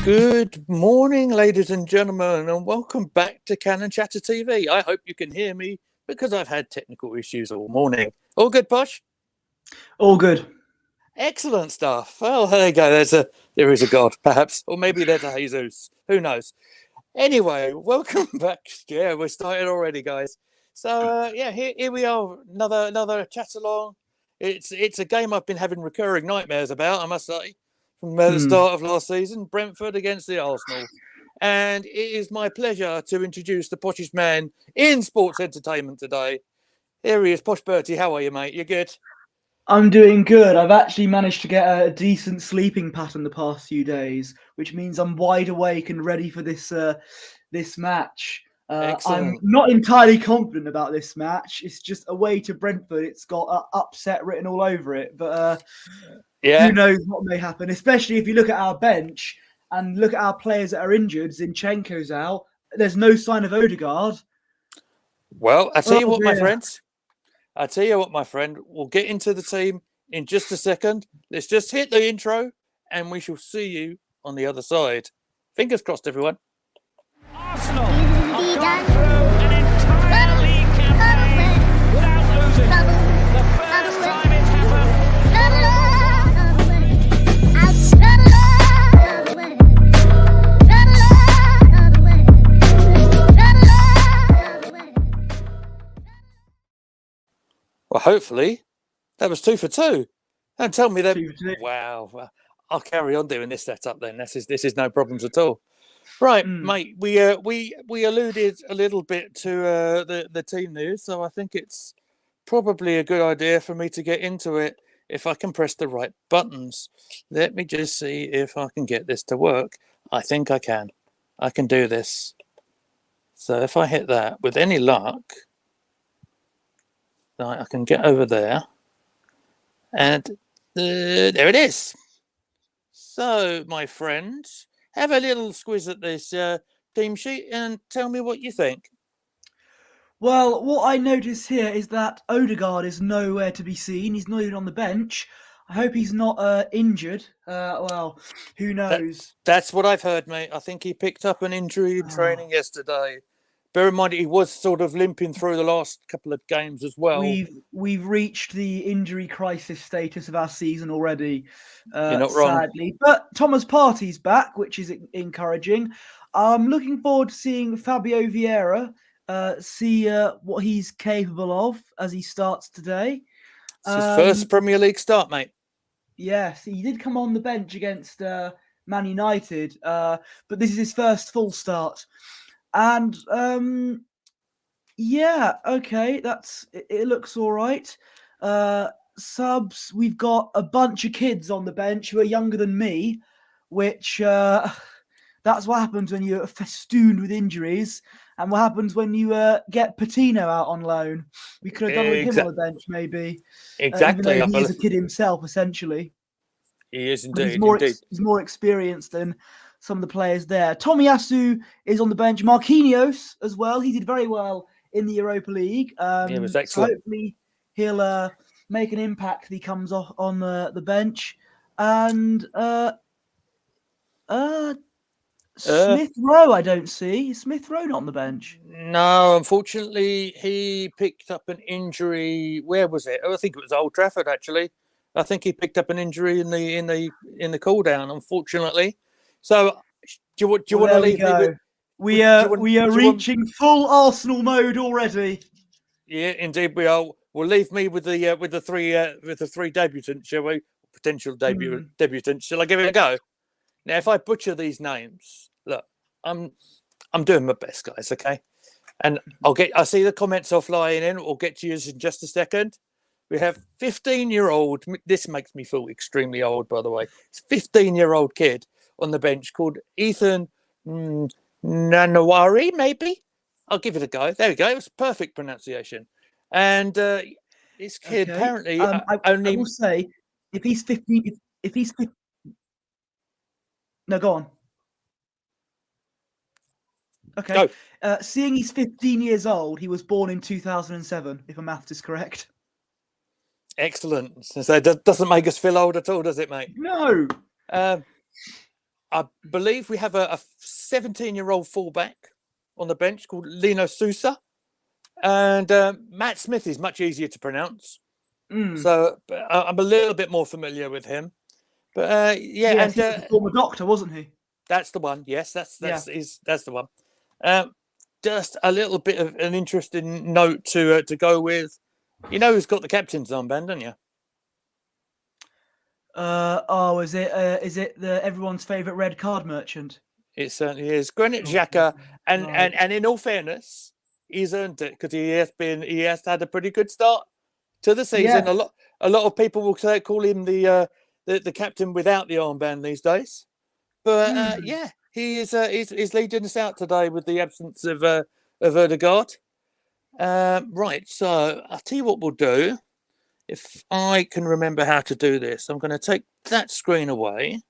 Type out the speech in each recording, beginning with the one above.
Good morning, ladies and gentlemen, and welcome back to Cannon Chatter TV. I hope you can hear me because I've had technical issues all morning. All good, Posh? All good. Excellent stuff. Well, there you go. There is a God, perhaps, or maybe there's a Jesus. Who knows? Anyway, welcome back. Yeah, we're started already, guys. So here we are. Another Chatalong. It's a game I've been having recurring nightmares about, I must say, from the start of last season. Brentford against the Arsenal. And it is my pleasure to introduce the poshest man in sports entertainment today. Here he is, Posh Bertie. How are you, mate? You good? I'm doing good. I've actually managed to get a decent sleeping pattern the past few days, which means I'm wide awake and ready for this match. I'm not entirely confident about this match. It's just away to Brentford. It's got upset written all over it. But who knows what may happen, especially if you look at our bench and look at our players that are injured. Zinchenko's out. There's no sign of Odegaard. Well, I tell you what, my friends. I tell you what, my friend. We'll get into the team in just a second. Let's just hit the intro, and we shall see you on the other side. Fingers crossed, everyone. Arsenal have gone through an entire league campaign without losing. The first time it's happened. Well, hopefully, that was 2 for 2. And tell me that. Wow, well, I'll carry on doing this setup then. This is no problems at all. Right, mate. We alluded a little bit to the team news, so I think it's probably a good idea for me to get into it if I can press the right buttons. Let me just see if I can get this to work. I think I can. I can do this. So if I hit that, with any luck, I can get over there, and there it is. So, my friends, have a little squiz at this team sheet and tell me what you think. Well, what I notice here is that Odegaard is nowhere to be seen. He's not even on the bench. I hope he's not injured. Well, who knows? That's what I've heard, mate. I think he picked up an injury in training yesterday. Bear in mind, he was sort of limping through the last couple of games as well. We've reached the injury crisis status of our season already, You're not wrong. sadly. But Thomas Partey's back, which is encouraging. I'm looking forward to seeing Fabio Vieira, see what he's capable of as he starts today. It's his first Premier League start, mate. Yes, he did come on the bench against Man United, but this is his first full start. And okay, it looks all right. Subs, we've got a bunch of kids on the bench who are younger than me, which that's what happens when you're festooned with injuries, and what happens when you get Patino out on loan. We could have done with him on the bench, maybe. Exactly. Even though he is a kid himself, essentially. He is indeed. He's more experienced than some of the players there. Tomiyasu is on the bench. Marquinhos as well. He did very well in the Europa League. He was excellent. So hopefully he'll make an impact if he comes off on the bench. And Smith Rowe, I don't see. Is Smith Rowe not on the bench? No, unfortunately, he picked up an injury. Where was it? Oh, I think it was Old Trafford. Actually, I think he picked up an injury in the cool down. Unfortunately. So, do you want to leave me with? We are reaching full Arsenal mode already. Yeah, indeed we are. We'll leave me with the three debutants, shall we? Potential debutants. Shall I give it a go? Now, if I butcher these names, look, I'm doing my best, guys. Okay, and I see the comments are flying in. We'll get to you in just a second. We have 15-year-old. This makes me feel extremely old, by the way. It's 15-year-old kid on the bench called Ethan Nanawari, maybe? I'll give it a go. There we go. It was perfect pronunciation. And this kid apparently only... I will say, if he's 15... If he's 15... No, go on. Okay. Seeing he's 15 years old, he was born in 2007, if my maths is correct. Excellent. So that doesn't make us feel old at all, does it, mate? No. I believe we have a 17-year-old fullback on the bench called Lino Sousa. And Matt Smith is much easier to pronounce. So I'm a little bit more familiar with him. But yeah, yes, and he was a former doctor, wasn't he? that's the one. Yes, that's the one. Just a little bit of an interesting note to go with. You know who's got the captain's armband, don't you? Is it the everyone's favourite red card merchant? It certainly is. Granit Xhaka, and in all fairness, he's earned it because he has had a pretty good start to the season. Yeah. A lot of people will call him the captain without the armband these days. But yeah, he's leading us out today with the absence of Ødegaard. Right, so I'll tell you what we'll do. If I can remember how to do this, I'm going to take that screen away,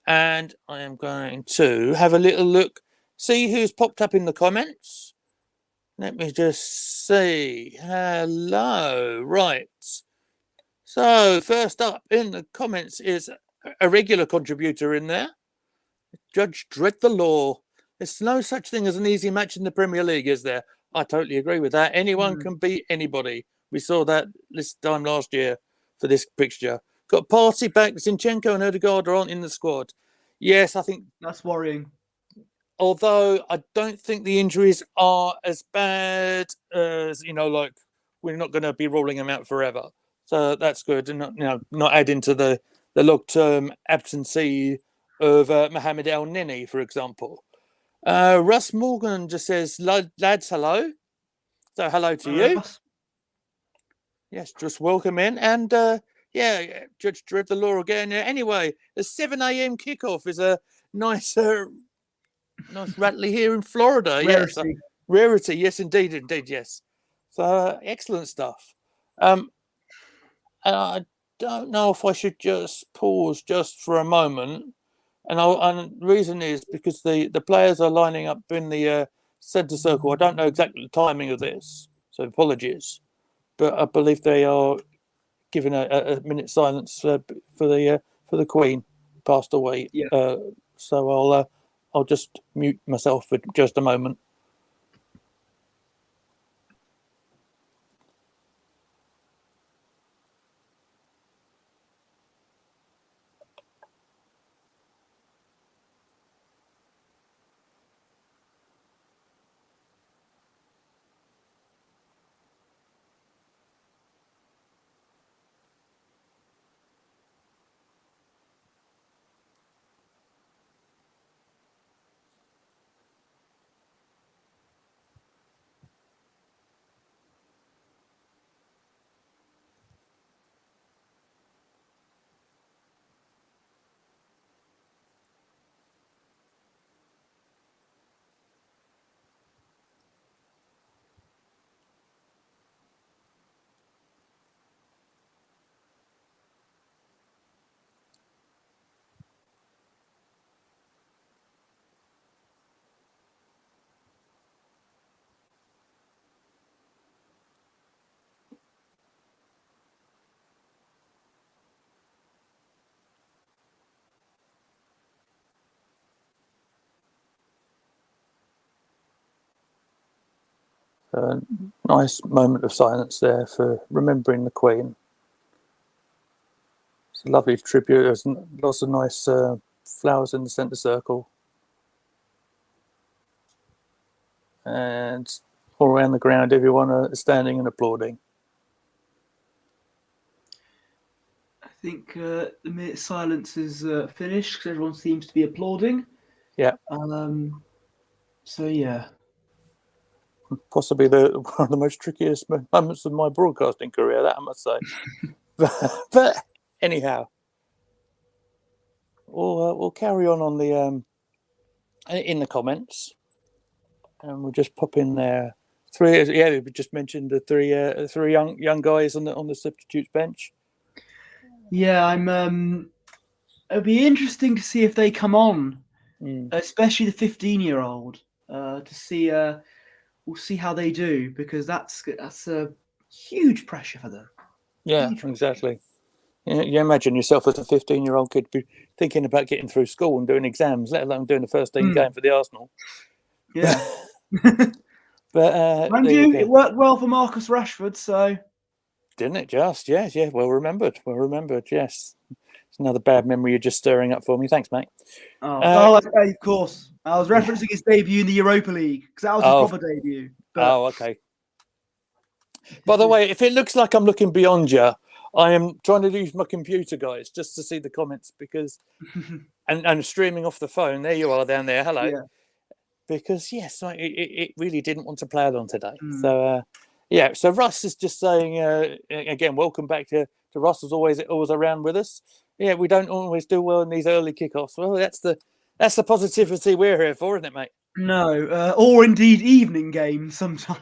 and I am going to have a little look, see who's popped up in the comments. Let me just see. Hello, right. So first up in the comments is a regular contributor in there. Judge Dread the Law. There's no such thing as an easy match in the Premier League, is there? I totally agree with that. Anyone can beat anybody. We saw that this time last year for this fixture. Got Party back. Zinchenko and Ødegaard aren't in the squad. Yes, I think that's worrying. Although I don't think the injuries are as bad as, like we're not going to be rolling them out forever. So that's good. And not adding to the long-term absentee of Mohamed El Neni, for example. Russ Morgan just says, lads, hello. So hello to you. Russ. Yes, just welcome in. And yeah, Judge Dread the Law again. Anyway, the 7 a.m. kickoff is a nice rattly here in Florida. Rarity. Yes, rarity. Yes, indeed, yes. So excellent stuff. And I don't know if I should just pause just for a moment. And the reason is because the players are lining up in the centre circle. I don't know exactly the timing of this, so apologies. But I believe they are giving a minute silence for the Queen, passed away. Yeah. So I'll just mute myself for just a moment. Nice moment of silence there for remembering the Queen. It's a lovely tribute. There's lots of nice flowers in the centre circle. And all around the ground, everyone are standing and applauding. I think the minute silence is finished because everyone seems to be applauding. Yeah. So, yeah. Possibly one of the most trickiest moments of my broadcasting career, that I must say. but anyhow, we'll carry on the in the comments, and we'll just pop in there. We just mentioned the three young guys on the substitutes bench. Yeah, it'll be interesting to see if they come on, especially the 15-year-old, to see. We'll see how they do, because that's a huge pressure for them. Yeah, exactly. You imagine yourself as a 15-year-old kid be thinking about getting through school and doing exams, let alone doing the first team game for the Arsenal. Yeah. But Mind you, it worked well for Marcus Rashford, so... Didn't it just? Yes, yeah. Well remembered, yes. It's another bad memory you're just stirring up for me. Thanks, mate. Okay, of course. I was referencing his debut in the Europa League, because that was his proper debut. But... okay. By the way, if it looks like I'm looking beyond you, I am trying to use my computer, guys, just to see the comments because, and streaming off the phone. There you are down there. Hello. Yeah. Because yes, it really didn't want to play along today. So yeah. So Russ is just saying again, welcome back to Russ. Is always around with us. Yeah, we don't always do well in these early kickoffs. Well, that's the positivity we're here for, isn't it, mate? No, or indeed evening games sometimes.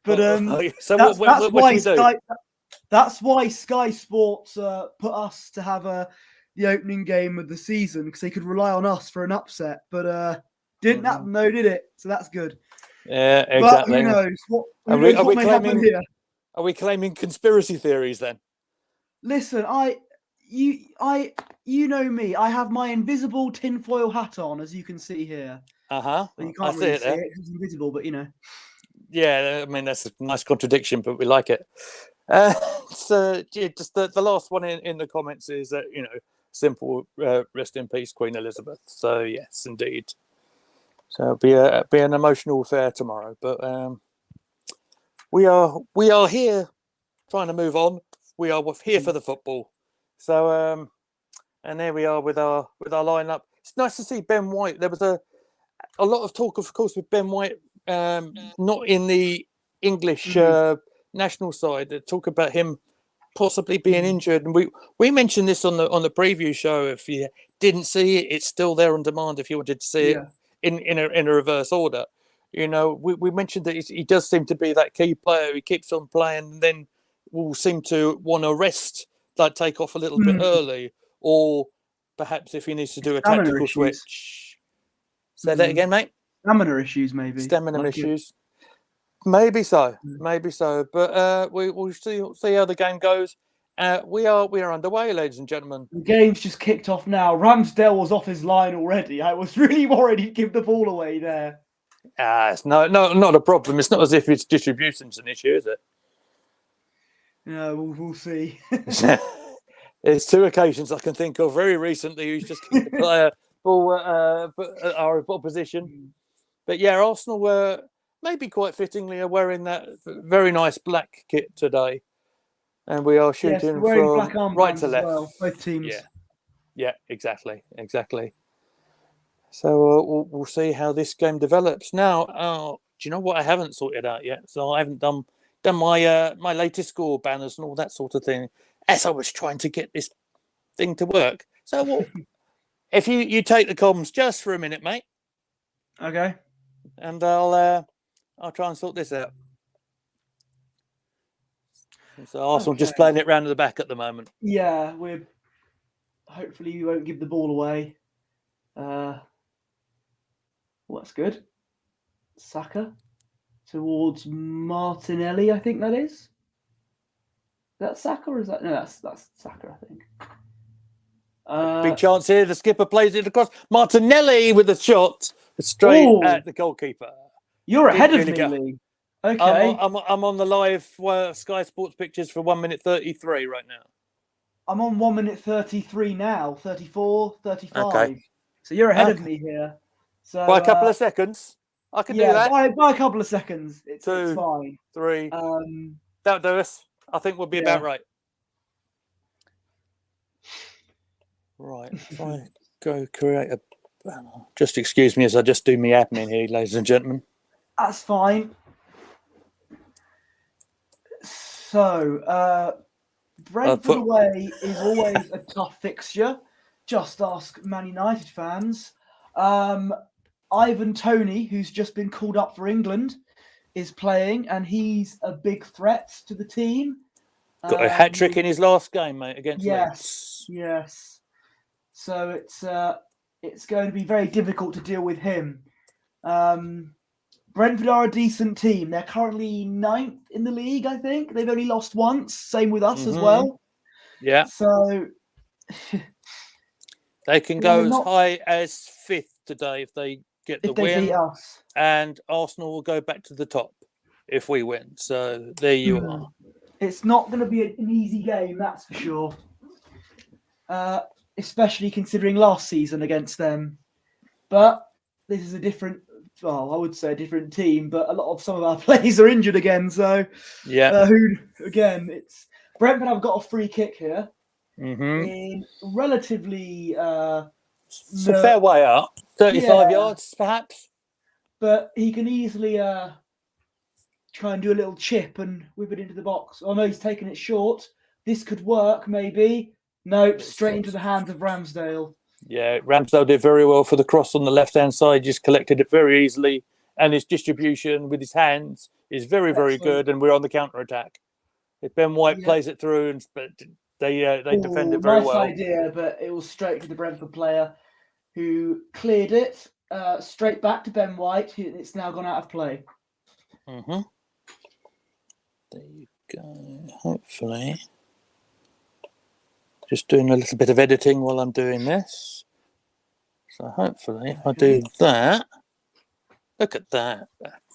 But so that's what why do we do? That's why Sky Sports put us to have the opening game of the season because they could rely on us for an upset. But didn't happen though, did it? So that's good. Yeah, exactly. But who knows? What may happen here? Are we claiming conspiracy theories then? Listen, you know me. I have my invisible tinfoil hat on, as you can see here. Well, you can't really see it. It's invisible, but you know. Yeah, I mean that's a nice contradiction, but we like it. So yeah, just the last one in the comments is that simple rest in peace, Queen Elizabeth. So yes, indeed. So it'll be an emotional affair tomorrow, but we are here trying to move on. We are here for the football. So and there we are with our lineup. It's nice to see Ben White. There was a lot of talk, of course, with Ben White not in the English national side. They talk about him possibly being injured, and we mentioned this on the preview show. If you didn't see it, it's still there on demand if you wanted to see it in a reverse order. We mentioned that he does seem to be that key player. He keeps on playing, and then will seem to want to rest, like take off a little bit early, or perhaps if he needs to do a tactical switch. Say that again, mate. Stamina issues, maybe. Stamina issues. Maybe so. But we'll see how the game goes. We are underway, ladies and gentlemen. The game's just kicked off now. Ramsdale was off his line already. I was really worried he'd give the ball away there. It's not a problem. It's not as if it's distribution's an issue, is it? Yeah, we'll see. There's two occasions I can think of very recently who's just kicked the player ball our opposition. But yeah, Arsenal were maybe quite fittingly wearing that very nice black kit today, and we are shooting from right to left. Well, both teams. Yeah, exactly. So we'll see how this game develops. Now, do you know what I haven't sorted out yet? So I haven't done my my latest score banners and all that sort of thing as I was trying to get this thing to work. So if you take the comms just for a minute, mate. Okay. And I'll try and sort this out. So Arsenal just playing it round to the back at the moment. Yeah, hopefully we won't give the ball away. Well, that's good. Saka towards Martinelli, I think that is. Is that Saka or is that... No, that's Saka, I think. Big chance here. The skipper plays it across. Martinelli with a shot straight at the goalkeeper. You're ahead of me, Lee. Okay. I'm on the live Sky Sports pictures for 1 minute 33 right now. I'm on 1 minute 33 now. 34, 35. Okay. So you're ahead of me here. So by a couple of seconds. I can do that. By a couple of seconds. It's fine. 3. That'll do us. I think we'll be about right. Right. If I go create a banner. Just excuse me as I just do my admin here, ladies and gentlemen. That's fine. So, Brentford away is always a tough fixture. Just ask Man United fans. Ivan Toney, who's just been called up for England, is playing, and he's a big threat to the team. Got a hat-trick in his last game, mate, against Leeds. Yes. So it's going to be very difficult to deal with him. Brentford are a decent team. They're currently 9th in the league, I think. They've only lost once. Same with us as well. Yeah. So They can go as high as 5th today if they get the if they win. beat us. And Arsenal will go back to the top if we win. So there you are. It's not going to be an easy game, that's for sure. Especially considering last season against them. But this is a different, well, I would say a different team, but some of our players are injured again. So, it's Brentford have got a free kick here in relatively. It's a fair way up, 35 yards perhaps. But he can easily try and do a little chip and whip it into the box. Oh no, he's taking it short. This could work, maybe. Nope, straight into the hands of Ramsdale. Yeah, Ramsdale did very well for the cross on the left-hand side, just collected it very easily. And his distribution with his hands is very, very good. And we're on the counter-attack. If Ben White plays it through, but they defend it very well. Nice idea, but it was straight to the Brentford player who cleared it straight back to Ben White. It's now gone out of play. There you go. Hopefully. Just doing a little bit of editing while I'm doing this. So hopefully I do that. Look at that.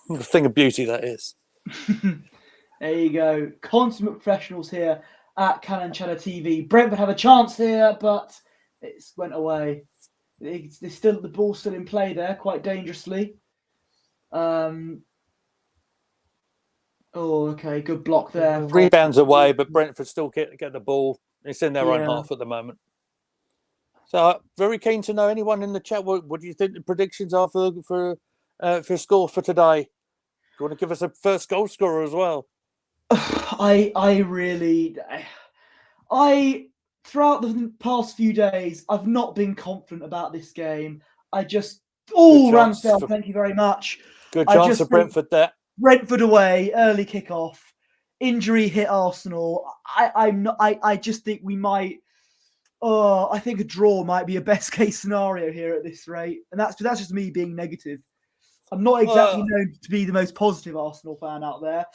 What a thing of beauty that is. There you go. Consummate professionals here at Cannon Cheddar TV. Brentford have a chance here, but it's went away. The ball's still in play there, quite dangerously. Okay, good block there. Rebounds away, but Brentford still get the ball. It's in their own half at the moment. So very keen to know anyone in the chat. What do you think the predictions are for score for today? Do you want to give us a first goal scorer as well? I throughout the past few days, I've not been confident about this game. Ramsdale, thank you very much. Good chance for Brentford there. Brentford away, early kickoff, injury hit Arsenal. I just think we might. I think a draw might be a best case scenario here at this rate, and that's just me being negative. I'm not exactly known to be the most positive Arsenal fan out there,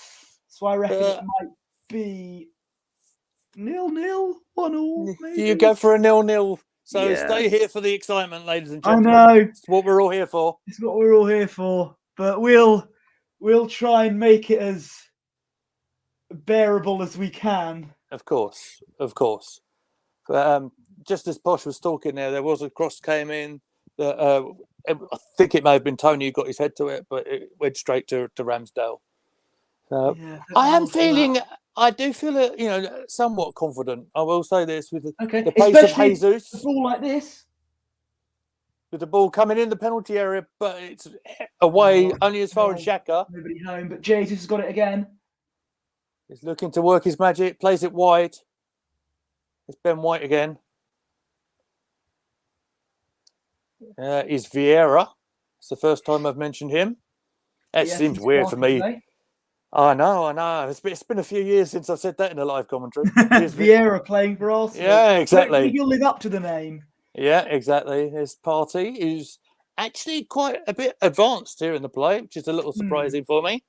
so I reckon it might be 0-0, 1-1. Maybe. You go for a 0-0. So stay here for the excitement, ladies and gentlemen. I know. It's what we're all here for. It's what we're all here for. But we'll try and make it as bearable as we can. Of course. But, just as Posh was talking there was a cross came in that I think it may have been Tony who got his head to it, but it went straight to Ramsdale. I do feel somewhat confident. I will say this with the pace of Jesus. A ball like this. With the ball coming in the penalty area, but it's away only as far as Xhaka. Nobody home, but Jesus has got it again. He's looking to work his magic, plays it wide. It's Ben White again. Is Vieira. It's the first time I've mentioned him. That seems weird for me. Today. I know. It's been a few years since I've said that in a live commentary. Vieira playing for Arsenal. Yeah, exactly. You'll live up to the name. Yeah, exactly. His party is actually quite a bit advanced here in the play, which is a little surprising for me.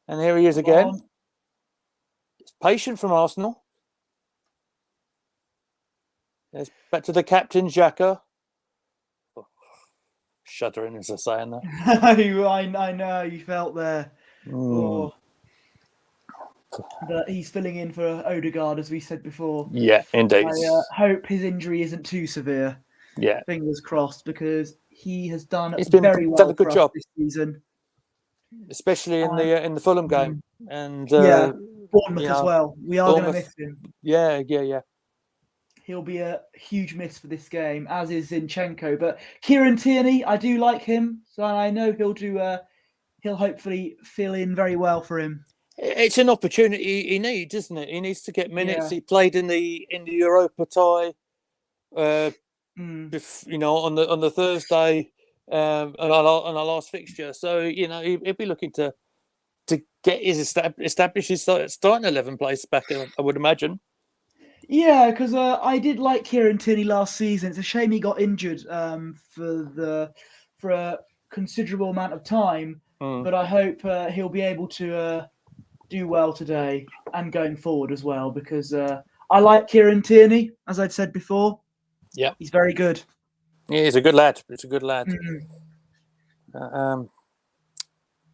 And here he is again. It's patient from Arsenal. It's back to the captain, Xhaka. Shuddering as I say that. I know you felt there. But he's filling in for Odegaard, as we said before. Yeah, indeed. I hope his injury isn't too severe. Yeah, fingers crossed, because he has done very well. Done a good job this season, especially in the Fulham game and Bournemouth as well. We are going to miss him. Yeah. He'll be a huge miss for this game, as is Zinchenko. But Kieran Tierney, I do like him, so I know he'll do. He'll hopefully fill in very well for him. It's an opportunity he needs, isn't it? He needs to get minutes. Yeah. He played in the Europa tie, on the Thursday, on our last fixture. So he'll be looking to get his establish his starting 11 place back. I would imagine. Yeah, because I did like Kieran Tierney last season. It's a shame he got injured for a considerable amount of time. But I hope he'll be able to do well today and going forward as well, because I like Kieran Tierney, as I'd said before. Yeah, he's very good. Yeah, he's a good lad. He's a good lad. Mm.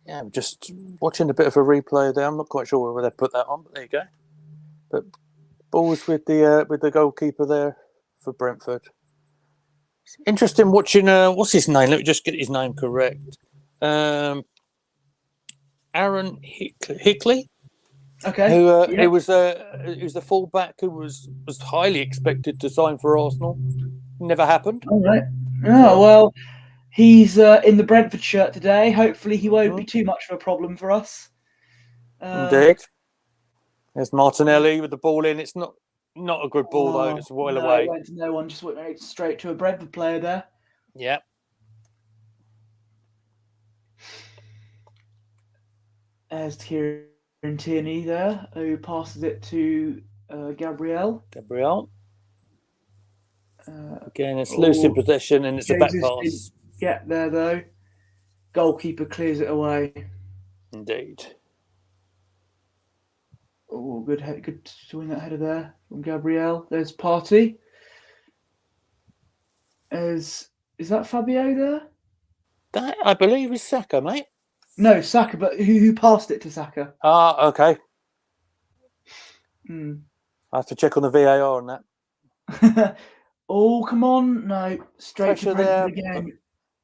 Yeah, I'm just watching a bit of a replay there. I'm not quite sure whether they put that on, but there you go. But balls with the goalkeeper there for Brentford. Interesting watching. What's his name? Let me just get his name correct. Aaron Hickley. Okay. Who Yeah. he was the fullback who was highly expected to sign for Arsenal. Never happened. All right. Oh, well, he's in the Brentford shirt today. Hopefully he won't be too much of a problem for us. Indeed. There's Martinelli with the ball in. It's not a good ball though. It's well away. It went to no one. Just went straight to a Brentford player there. Yeah. There's Kieran Tierney there, who passes it to Gabriel. Again, it's loose in possession and it's a back pass. Get there though. Goalkeeper clears it away. Indeed. Oh, good to win that header there from Gabriel. There's Partey. Is that Fabio there? That I believe is Saka, mate. No, Saka, but who passed it to Saka? Ah, okay. I have to check on the VAR on that. Oh, come on. No, straight Pressure to Brentford there. again.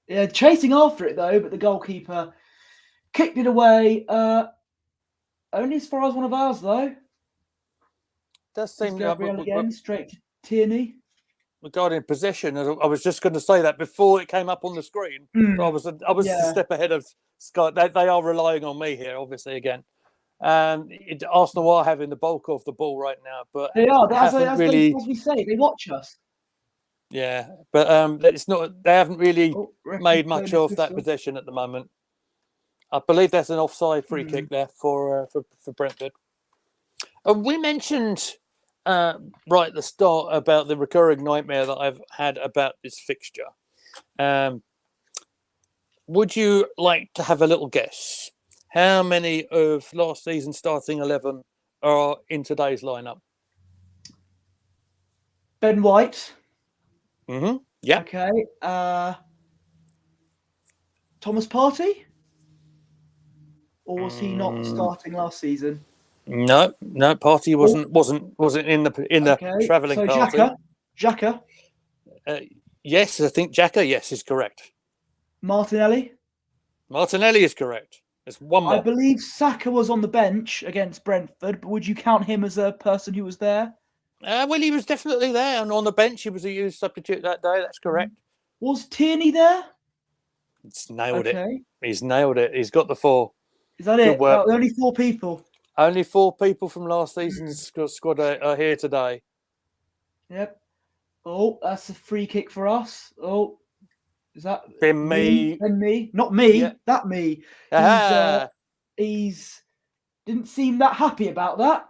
Yeah, chasing after it though, but the goalkeeper kicked it away. Only as far as one of ours though. Does seem Gabriel again, straight to Tierney. Regarding possession, I was just going to say that before it came up on the screen. So I was a step ahead of Scott. They are relying on me here, obviously, again. Arsenal are having the bulk of the ball right now, but they are. As we say, they watch us. Yeah, but it's not. They haven't really made much of that possession at the moment. I believe that's an offside free kick there for Brentford. We mentioned right at the start about the recurring nightmare that I've had about this fixture. Would you like to have a little guess? How many of last season's starting 11 are in today's lineup? Ben White. Mm-hmm. Yeah. Okay. Thomas Partey? Or was he not starting last season? No. Partey wasn't in the travelling party. Xhaka. Yes, I think Xhaka. Yes, is correct. Martinelli is correct. There's one more. I believe Saka was on the bench against Brentford, but would you count him as a person who was there? Well, he was definitely there, and on the bench he was a used substitute that day. That's correct. Was Tierney there? He's nailed it. He's nailed it. He's got the 4. Is that it? Only 4 people. Only 4 people from last season's squad are here today. Yep. Oh, that's a free kick for us. Oh, is that me? Not me. Yeah. That me. He's didn't seem that happy about that.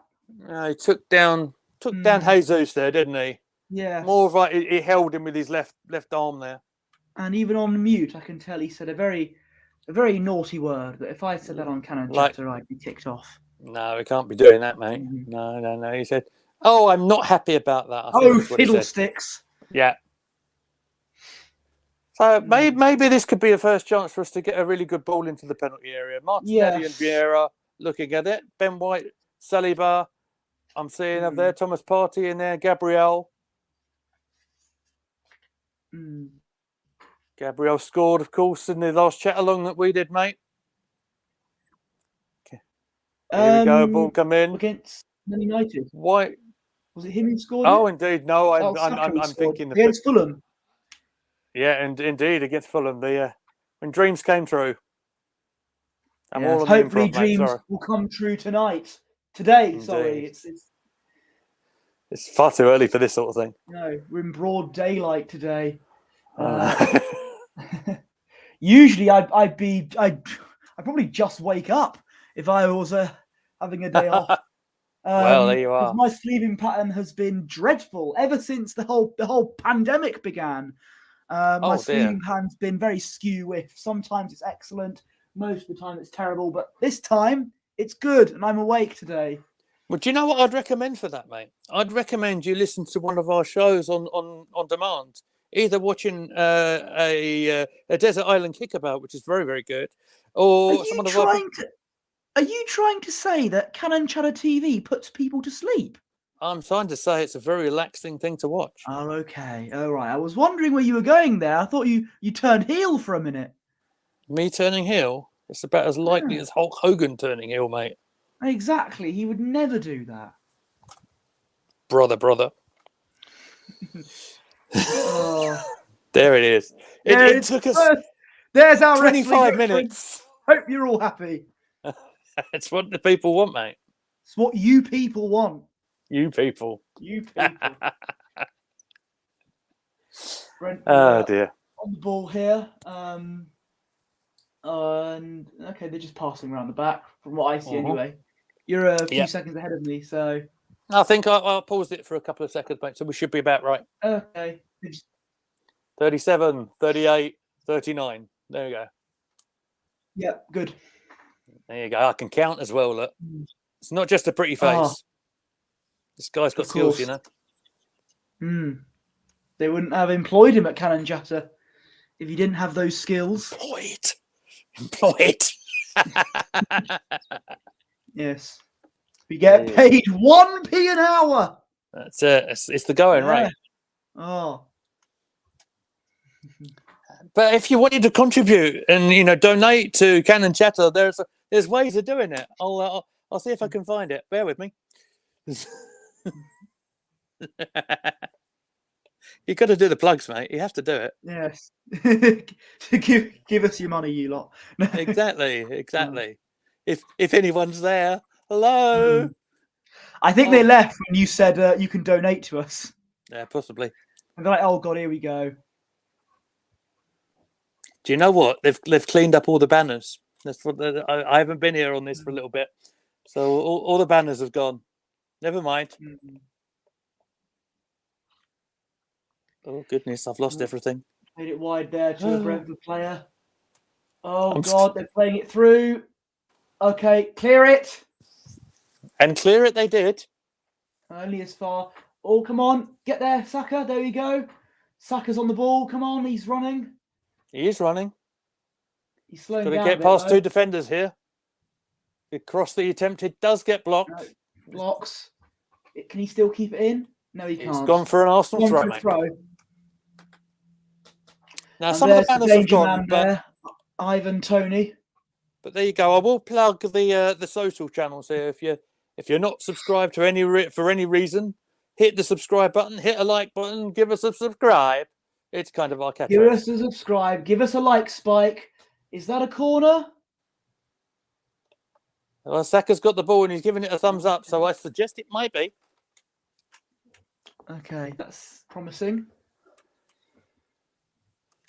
He took down Jesus there, didn't he? Yeah. More of like he held him with his left arm there. And even on mute, I can tell he said a very naughty word. That if I said that on Canon Chatter, I'd be kicked off. No, we can't be doing that, mate. No. He said, "Oh, I'm not happy about that." Fiddlesticks! Yeah. So maybe this could be a first chance for us to get a really good ball into the penalty area. Martinelli and Vieira looking at it. Ben White, Saliba. I'm seeing up there Thomas Partey in there. Gabriel. Gabriel scored, of course, in the last Chatalong that we did, mate. Okay. Here we go. Ball come in against Man United. White. Was it him who scored? Oh, indeed. No, I'm thinking against Fulham. Yeah, and indeed against Fulham. When dreams came true. Hopefully, dreams will come true tonight. Today, indeed. Sorry, it's far too early for this sort of thing. No, we're in broad daylight today. Usually, I'd probably just wake up if I was having a day off. Well, there you are. My sleeping pattern has been dreadful ever since the whole pandemic began. My sleeping pattern's been very skew. Sometimes it's excellent, most of the time it's terrible, but this time It's good, and I'm awake today. Well, do you know what I'd recommend for that, mate? I'd recommend you listen to one of our shows on demand. Either watching a Desert Island Kickabout, which is very, very good, or some of our... Are you trying to say that Canon Chatter TV puts people to sleep? I'm trying to say it's a very relaxing thing to watch. Oh, okay. All right. I was wondering where you were going there. I thought you turned heel for a minute. Me turning heel? It's about as likely as Hulk Hogan turning heel, mate. Exactly. He would never do that. Brother. Oh. There it is. It took us There's our 25 minutes. Hope you're all happy. It's what the people want, mate. It's what you people want. You people. You people. Brentford, Oh, dear. on the ball here. And okay, they're just passing around the back from what I see anyway. You're a few seconds ahead of me, so I think I'll pause it for a couple of seconds, mate, so we should be about right. Okay. 37, 38, 39. There you go. Yep, good. There you go. I can count as well, look. It's not just a pretty face. This guy's got skills, you know. They wouldn't have employed him at Canon Chatter if he didn't have those skills. Employed. Yes. We get paid 1p an hour. That's it. It's the going rate. Oh. But if you wanted to contribute and donate to Canon Chatter, there's ways of doing it. I'll see if I can find it. Bear with me. You got to do the plugs, mate. You have to do it. Yes. give us your money, you lot. Exactly. If anyone's there, hello. I think they left when you said you can donate to us. Yeah, possibly. And they're like, oh god, here we go. Do you know what? They've cleaned up all the banners. That's what I haven't been here on this for a little bit, so all the banners have gone. Never mind. Oh goodness, I've lost everything. Made it wide there to a Brentford player. Oh god, they're playing it through. Okay, clear it. And clear it they did. Only as far. Oh, come on, get there, Saka. There we go. Saka's on the ball. Come on, he's running. He is running. He's slowing down. Got to get past two defenders here. Across the attempt, it does get blocked. No, blocks. Can he still keep it in? No, he can't. It's gone for an Arsenal throw, mate. Now, some of the banners have gone, but Ivan Toney. But there you go. I will plug the social channels here. If you're not subscribed to for any reason, hit the subscribe button, hit a like button, give us a subscribe. It's kind of our catchphrase. Give us a subscribe. Give us a like, Spike. Is that a corner? Well, Saka's got the ball and he's giving it a thumbs up, so I suggest it might be. Okay, that's promising.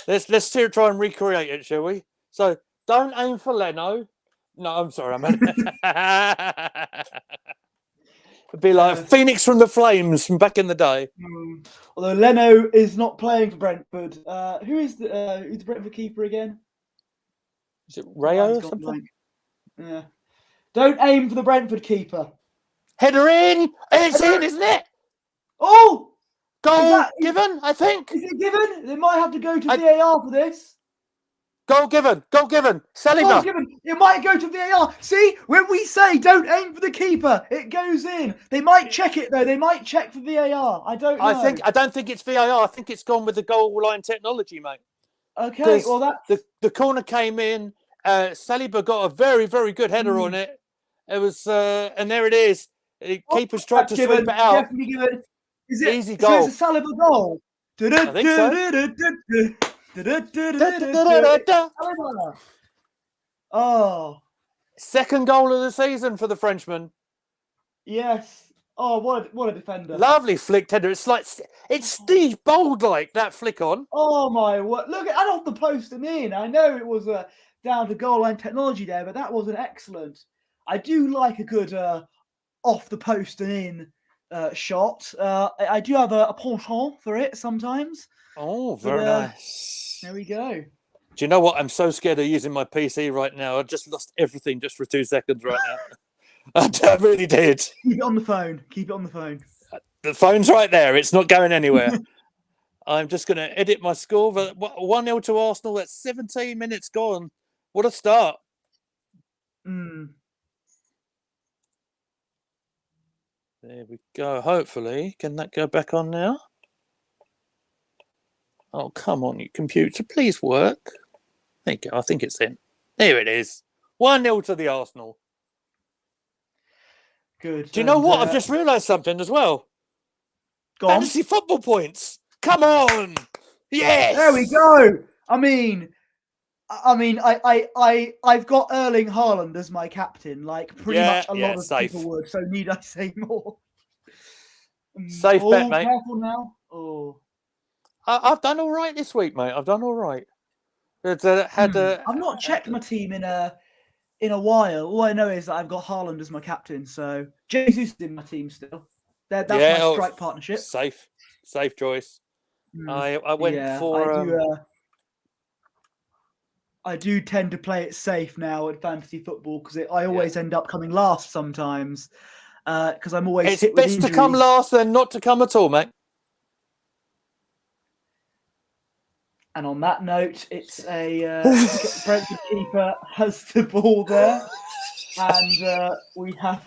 Let's try and recreate it, shall we? So don't aim for Leno. No, I'm sorry, I meant it'd be like Phoenix from the Flames from back in the day. Although Leno is not playing for Brentford. Who's the Brentford keeper again? Is it Rayo or something? Yeah. Don't aim for the Brentford keeper. Header in. It's in, isn't it? Oh! Goal given, I think. Is it given? They might have to go to VAR for this. Goal given. Saliba. Goal given. It might go to VAR. See, when we say don't aim for the keeper, it goes in. They might check it though. They might check for VAR. I don't know. I don't think it's VAR. I think it's gone with the goal line technology, mate. Okay. Well, that's the corner came in. Saliba got a very, very good header on it. It was, and there it is. Keeper's tried to sweep it out. Definitely given. Is it easy goal? So it's a Saliba goal. I think so. Oh, second goal of the season for the Frenchman. Yes. Oh, what a defender! Lovely flicked header. It's Steve Bold like that flick on. Oh my word! Look at off the post and in. I know it was down to goal line technology there, but that was an excellent. I do like a good off the post and in shot. I do have a penchant for it sometimes. Oh, very nice. There we go. Do you know what? I'm so scared of using my PC right now. I just lost everything just for 2 seconds right now. I really did. Keep it on the phone. Keep it on the phone. The phone's right there. It's not going anywhere. I'm just going to edit my score. 1-0 to Arsenal. That's 17 minutes gone. What a start. Mm. There we go. Hopefully. Can that go back on now? Oh, come on, you computer. Please work. There you go. I think it's in. There it is. 1-0 to the Arsenal. Good. Do you know what? I've just realised something as well. Fantasy football points. Come on. Yes. There we go. I've got Erling Haaland as my captain, like pretty much a lot of people would. So need I say more? Safe bet, mate. Careful now. Oh, I've done all right this week, mate. I've done all right. I've not checked my team in a while. All I know is that I've got Haaland as my captain. So Jesus is in my team still. That's my strike partnership. Safe choice. I went for. I do tend to play it safe now at fantasy football because I always end up coming last sometimes because I'm always It's hit with best injuries. to come last than not to come at all, mate. And on that note, it's a Brentford keeper has the ball there, and we have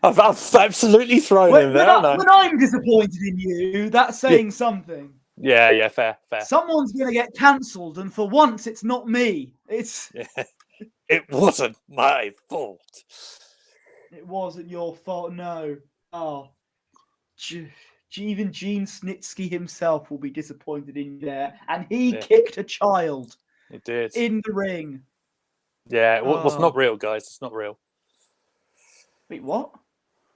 I've absolutely thrown him there. When I'm disappointed in you, that's saying something. Yeah, fair. Someone's going to get cancelled, and for once, it's not me. It wasn't my fault. It wasn't your fault, no. Oh, even Gene Snitsky himself will be disappointed in there, and he kicked a child. He did in the ring. Yeah, it was not real, guys. It's not real. Wait, what?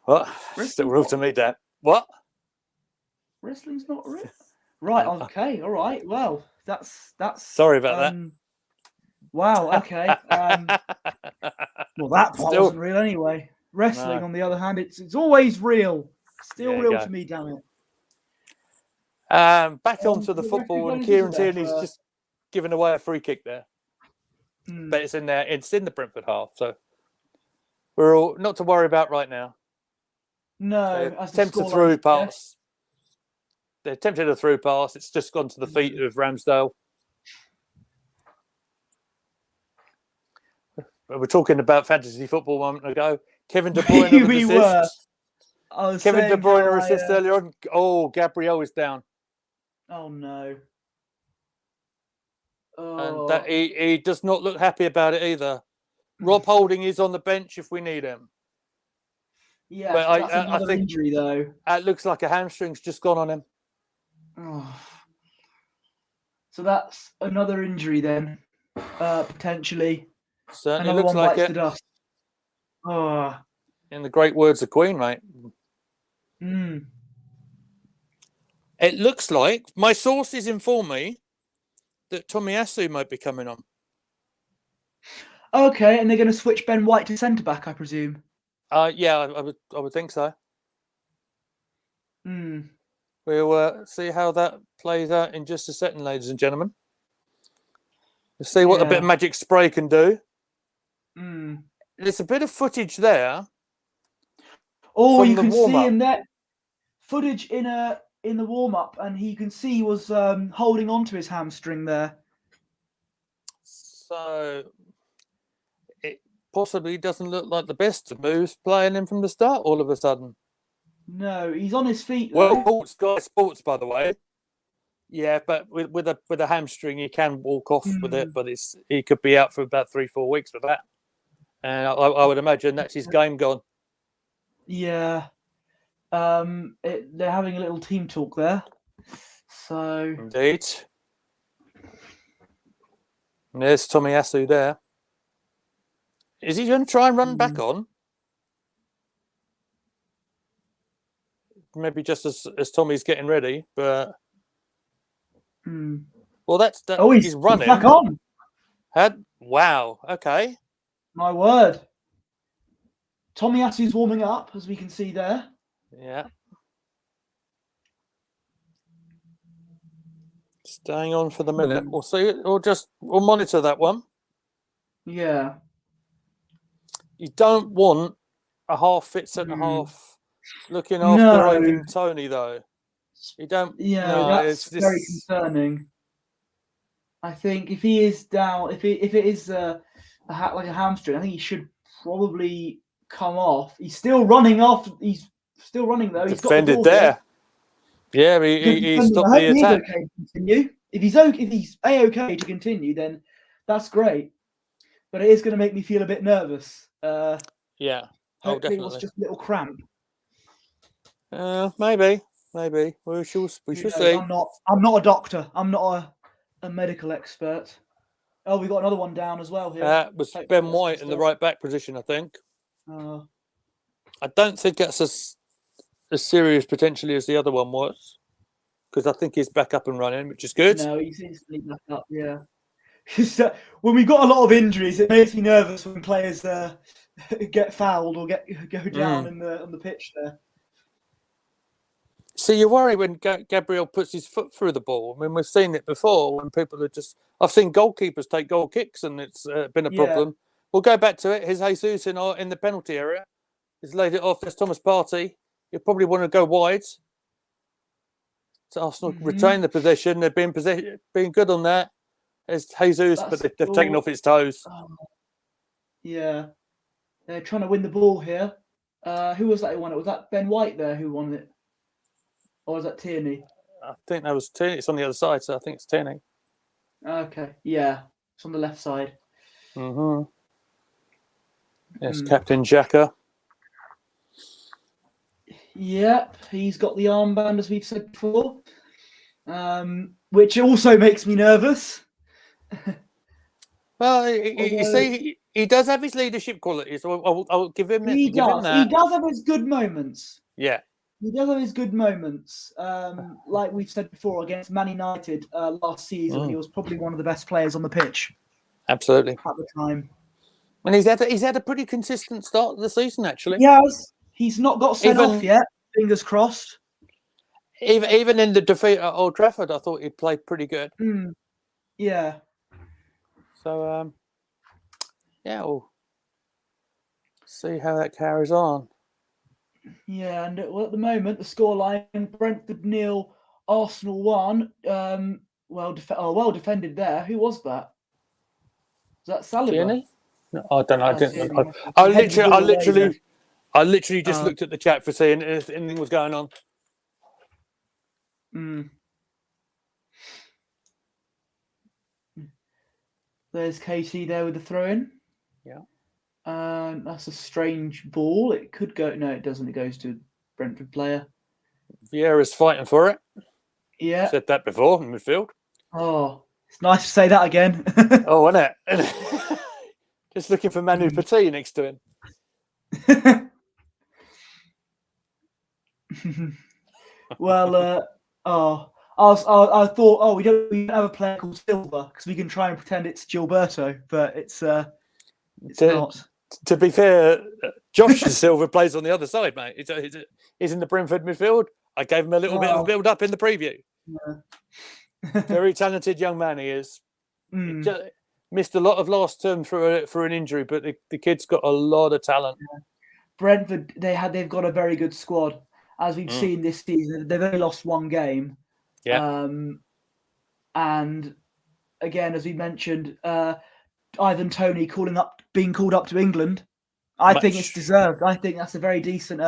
What? Still real to me, Dad. What? Wrestling's not real. Right. Okay. All right. Well, that's. Sorry about that. Wow. Okay. Well, that part wasn't real anyway. Wrestling, on the other hand, it's always real. Still real to me, damn it. Back onto the football, and Kieran Tierney's just given away a free kick there. But it's in there. It's in the Brentford half, so we're all not to worry about right now. No, attempted a through pass. They attempted a through pass. It's just gone to the feet of Ramsdale. We're talking about fantasy football a moment ago. Kevin De Bruyne with assist. Kevin De Bruyne assist earlier on. Oh, Gabriel is down. Oh no. And that he does not look happy about it either. Rob Holding is on the bench if we need him. Yeah, but that's another injury though. It looks like a hamstring's just gone on him. Oh. So that's another injury then, potentially. Certainly another looks one like bites it. the dust. Oh. In the great words of Queen, mate. It looks like my sources inform me that Tomiyasu might be coming on. Okay, and they're going to switch Ben White to centre back, I presume. Yeah, I would think so. We'll see how that plays out in just a second, ladies and gentlemen. We'll see what a bit of magic spray can do. There's a bit of footage there. Oh, you can see him there. Footage in the warm up, and you can see he was holding on to his hamstring there. So it possibly doesn't look like the best of moves playing him from the start all of a sudden. No, he's on his feet. Well, Sky Sports, by the way. Yeah, but with a hamstring, he can walk off with it, but he could be out for about 3-4 weeks for that. And I would imagine that's his game gone. Yeah. They're having a little team talk there. So indeed. And there's Tomiyasu there. Is he going to try and run back on? Maybe just as Tommy's getting ready, but well, that's that. Oh, he's running. Back on. Wow. Okay. My word. Tomiyasu's warming up, as we can see there. Yeah. Staying on for the minute. We'll see it. We'll monitor that one. Yeah. You don't want a half-fit centre-half looking after No. Ivan Toney, though. You don't. Yeah, no, that's very concerning. I think if he is down, if it is like a hamstring, I think he should probably come off. He's still running after. He's still running though. He's got the ball there. Here. Yeah, he stopped I hope the he's attack. okay to continue. If he's okay to continue, then that's great. But it is going to make me feel a bit nervous. Yeah. Hopefully it was just a little cramp. Maybe. We shall see. I'm not a doctor. I'm not a medical expert. Oh, we got another one down as well here. That was Ben White in the right back position, I think. I don't think that's as serious potentially as the other one was, because I think he's back up and running, which is good. No, he's instantly back up. Yeah. When we've got a lot of injuries, it makes me nervous when players get fouled or go down on the pitch there. So you worry when Gabriel puts his foot through the ball. I mean, we've seen it before when people are just... I've seen goalkeepers take goal kicks and it's been a problem. We'll go back to it. Here's Jesus in the penalty area. He's laid it off. There's Thomas Partey. You probably want to go wide. So Arsenal retain the possession. They've been good on that. There's Jesus, but they've taken off his toes. Yeah. They're trying to win the ball here. Who was that who won it? Was that Ben White there who won it? Or was that Tierney? I think that was Tierney. It's on the other side, so I think it's Tierney. Okay, yeah. It's on the left side. Yes, Captain Xhaka. Yep, he's got the armband, as we've said before, which also makes me nervous. Well, you see, he does have his leadership qualities, so I'll give him that. He does have his good moments. Yeah. He does have his good moments. Like we've said before, against Man United last season, he was probably one of the best players on the pitch. Absolutely. At the time. And he's had a pretty consistent start of the season, actually. He has. He's not got sent off yet. Fingers crossed. Even in the defeat at Old Trafford, I thought he played pretty good. Yeah. So, we'll see how that carries on. Yeah, and at the moment, the scoreline: Brentford 0, Arsenal 1. Well defended there. Who was that? Was that Saliba? Tierney? No, I don't know. I didn't. I literally just looked at the chat for seeing if anything was going on. There's Casey there with the throw-in. Yeah. That's a strange ball. It could go. No, it doesn't. It goes to a Brentford player. Vieira's fighting for it. Yeah. Said that before in midfield. Oh, it's nice to say that again. Oh, isn't it? Just looking for Manu Petit next to him. Well, I thought, we don't have a player called Silva because we can try and pretend it's Gilberto, but it's not. To be fair, Josh Silva plays on the other side, mate. He's in the Brentford midfield. I gave him a little bit of a build up in the preview. Yeah. Very talented young man he is. Missed a lot of last term through an injury, but the kid's got a lot of talent. Yeah. Brentford, they've got a very good squad. As we've seen this season, they've only lost one game. Yeah. And again, as we mentioned, Ivan Toney being called up to England. I think it's deserved. I think that's a very decent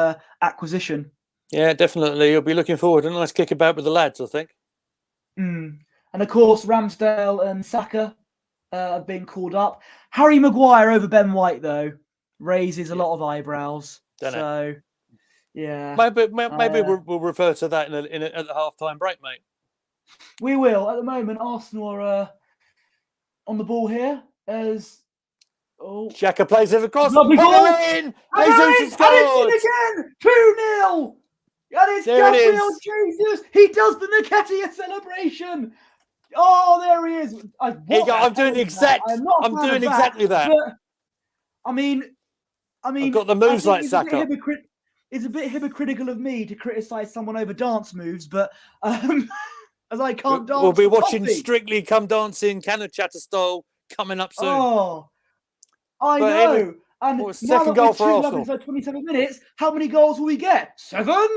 acquisition. Yeah, definitely. You'll be looking forward to a nice kick about with the lads, I think. And of course, Ramsdale and Saka have been called up. Harry Maguire over Ben White, though, raises a lot of eyebrows. Yeah. Maybe we'll refer to that at the half-time break, mate. We will. At the moment, Arsenal are on the ball here as Xhaka plays it across. Lovely ball. In. Jesus has scored. And it's in again. 2-0. And it's Gabriel Jesus. He does the Nketiah celebration. Oh, there he is. I'm doing exactly that. But, I mean, I've got the moves like Saka. It's a bit hypocritical of me to criticise someone over dance moves, but as I can't dance. We'll be for watching coffee. Strictly Come Dancing, Can of Chatterstall coming up soon. Oh, I But know. And what was now second that goal we're for 2-0 Arsenal? inside 27 minutes, how many goals will we get? 7?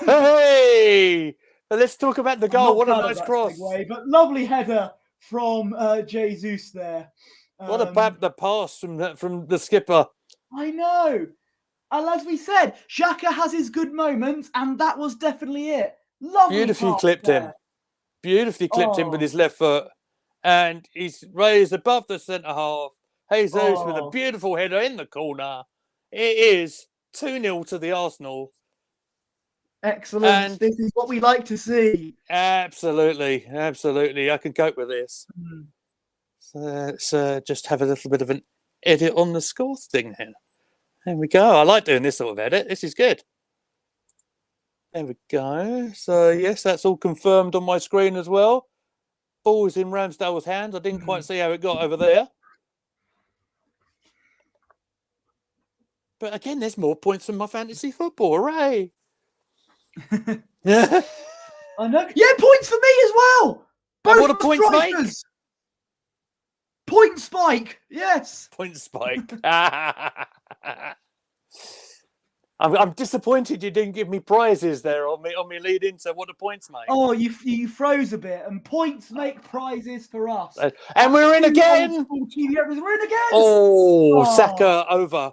Hey! But let's talk about the I'm goal. not What a proud of nice that cross. segue, but lovely header from Jesus there. What about the pass from the skipper? I know. And as we said, Xhaka has his good moments, and that was definitely it. Lovely Beautifully pass clipped there. him. Beautifully clipped him with Oh. his left foot. And he's raised above the centre half. Jesus with a Oh. beautiful header in the corner. It is 2-0 to the Arsenal. Excellent. And this is what we like to see. absolutely. I can cope with this. Mm. So let's just have a little bit of an edit on the score thing here. There we go. I like doing this sort of edit. This is good. There we go. So, yes, that's all confirmed on my screen as well. Ball's in Ramsdale's hands. I didn't quite see how it got over there. But again, there's more points than my fantasy football. Hooray! Yeah. I know. Yeah, points for me as well. And Both what a the point spike! strikers. Point spike. Yes. Point spike. I'm disappointed you didn't give me prizes there on me lead into what are points, mate. Oh, you froze a bit, and points make prizes for us. And we're in again. We're in again. Oh, Saka over.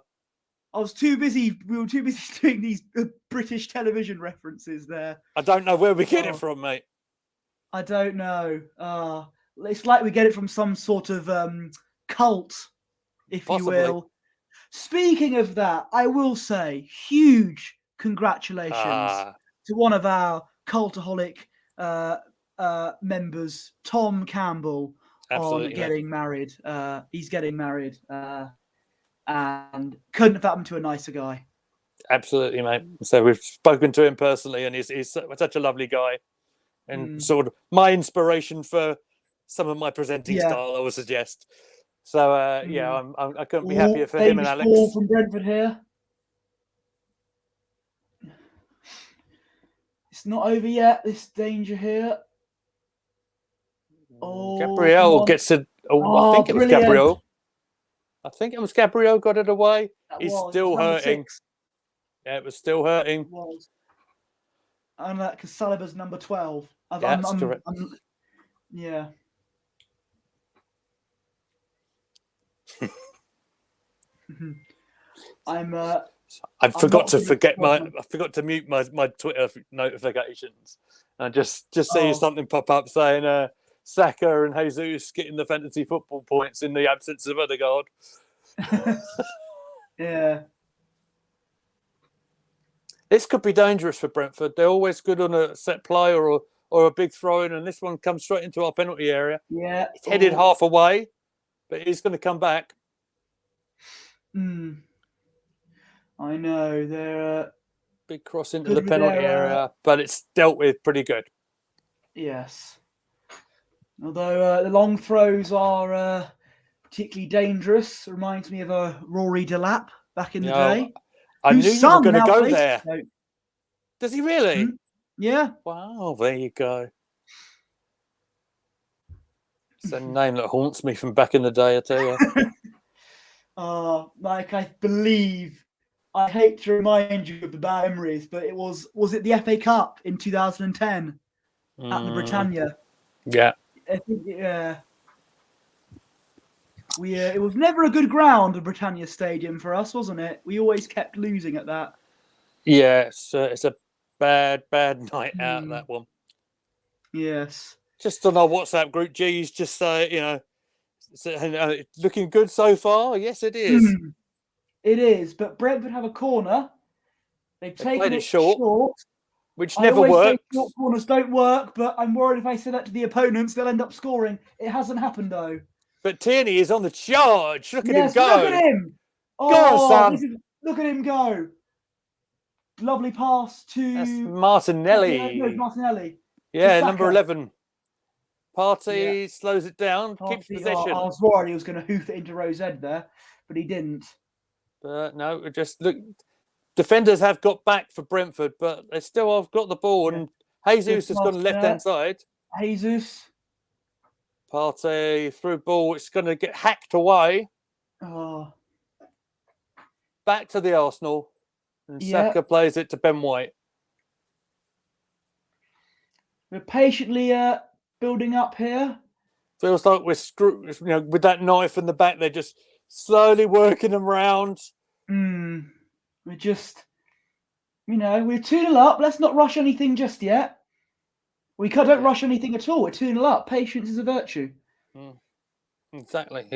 We were too busy doing these British television references there. I don't know where we get it from, mate. I don't know. It's like we get it from some sort of cult, if Possibly. you will. Speaking of that, I will say huge congratulations to one of our cultaholic members, Tom Campbell, Absolutely, on getting married. He's getting married, and couldn't have happened to a nicer guy. Absolutely, mate. So we've spoken to him personally, and he's such a lovely guy, and sort of my inspiration for some of my presenting style, I would suggest. So yeah, I couldn't be happier for him and Alex. Ball from Brentford here. It's not over yet. This danger here. Oh, Gabriel gets it. I think it was Gabriel. I think it was Gabriel got it away. He's still hurting. 6. Yeah, it was still hurting. It was. And because Saliba's number 12. That's correct. Yeah. I forgot to mute my Twitter notifications. And just see something pop up saying Saka and Jesus getting the fantasy football points in the absence of Odegaard. Yeah. This could be dangerous for Brentford. They're always good on a set play or a big throw in, and this one comes straight into our penalty area. Yeah. It's headed half away, but he's going to come back. I know. They're big cross into the penalty area, but it's dealt with pretty good. Yes. Although the long throws are particularly dangerous. Reminds me of a Rory Delap back in the day. I knew you were going to go there. Does he really? Yeah. Wow, there you go. It's a name that haunts me from back in the day, I tell you. Like I believe, I hate to remind you of the bad memories, but was it the FA Cup in 2010 at the Britannia? Yeah. I think, it was never a good ground, the Britannia Stadium for us, wasn't it? We always kept losing at that. Yeah, it's a bad night out, that one. Yes. Just on our WhatsApp group, G's just say, looking good so far. Yes, it is. It is, but Brentford have a corner. They've taken it short. Which never works. Short corners don't work, but I'm worried if I say that to the opponents, they'll end up scoring. It hasn't happened, though. But Tierney is on the charge. Look at him go. Look at him. Go on, Sam. Look at him go. Lovely pass to... That's Martinelli. No, Martinelli. Yeah, number 11. Partey slows it down, keeps possession. I was worried he was going to hoof it into Rose Ed there, but he didn't. But no, just look. Defenders have got back for Brentford, but they still have got the ball, and Jesus has gone left-hand side. Jesus. Partey through ball. It's going to get hacked away. Oh, Back to the Arsenal. And yeah. Saka plays it to Ben White. We're patiently building up here. Feels like we're screwed, with that knife in the back. They're just slowly working them round. We're just, we're 2-0 up. Let's not rush anything just yet. We don't rush anything at all. We're 2-0 up. Patience is a virtue. Exactly.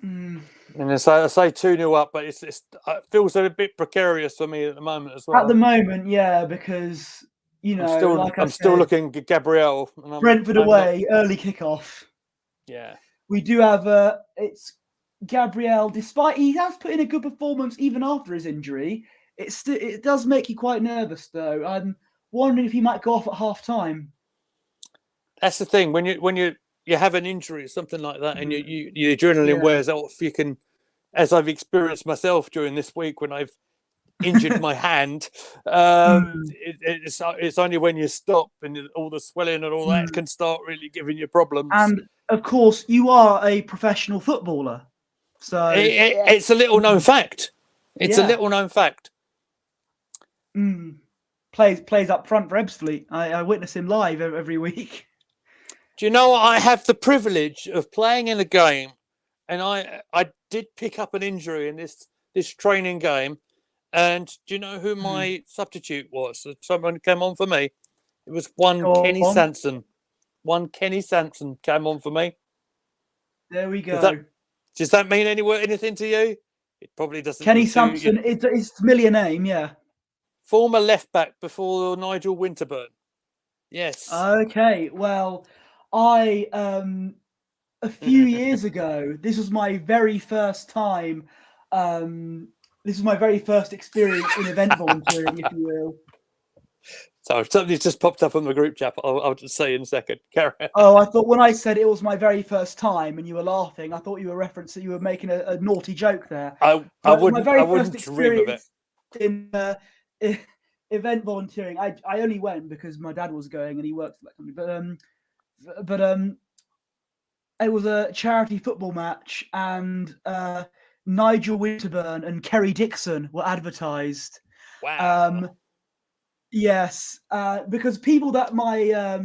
And I say 2-0 up, but it feels a bit precarious for me at the moment as well. At the moment, yeah, because I'm still looking at Gabriel. And Brentford away, early kickoff. Yeah, we do have it's Gabriel. Despite he has put in a good performance even after his injury, it does make you quite nervous though. I'm wondering if he might go off at half time. That's the thing when you have an injury or something like that, and your adrenaline wears off. You can, as I've experienced myself during this week when I've injured my hand. It's only when you stop and all the swelling and all that can start really giving you problems. And of course, you are a professional footballer, so it's a little known fact. It's a little known fact. Plays up front for Ebbsfleet. I witness him live every week. Do you know I have the privilege of playing in a game, and I did pick up an injury in this training game. And do you know who my substitute was? Someone came on for me. It was Kenny Sanson. One Kenny Sanson came on for me. There we go. Does that mean anything to you? It probably doesn't. Kenny Sanson, it's a familiar name, yeah. Former left back before Nigel Winterburn. Yes. Okay, well, I a few years ago, this was my very first time. This was my very first experience in event volunteering, if you will. So something's just popped up on the group chat. I'll just say in a second. Carry on. Oh, I thought when I said it was my very first time and you were laughing, I thought you were referencing you were making a naughty joke there. I wouldn't dream of it. In event volunteering, I only went because my dad was going and he worked for that company. But it was a charity football match and Nigel Winterburn and Kerry Dixon were advertised. Wow. Yes, because people that my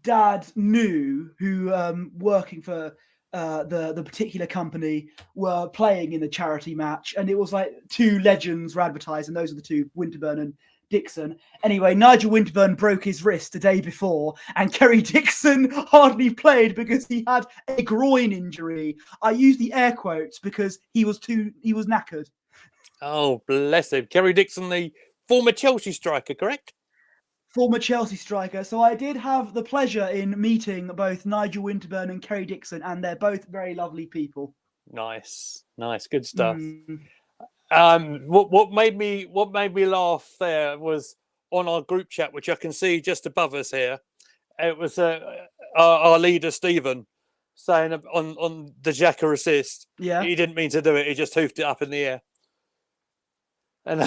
dad knew who working for the particular company were playing in the charity match, and it was like two legends were advertised, and those are the two, Winterburn and Dixon. Anyway, Nigel Winterburn broke his wrist the day before, and Kerry Dixon hardly played because he had a groin injury. I use the air quotes because he was knackered. Oh, bless him. Kerry Dixon, the former Chelsea striker, correct? Former Chelsea striker. So I did have the pleasure in meeting both Nigel Winterburn and Kerry Dixon, and they're both very lovely people. Nice, good stuff. What made me laugh there was on our group chat, which I can see just above us here. It was our leader Stephen saying on the Xhaka assist. Yeah, he didn't mean to do it. He just hoofed it up in the air, and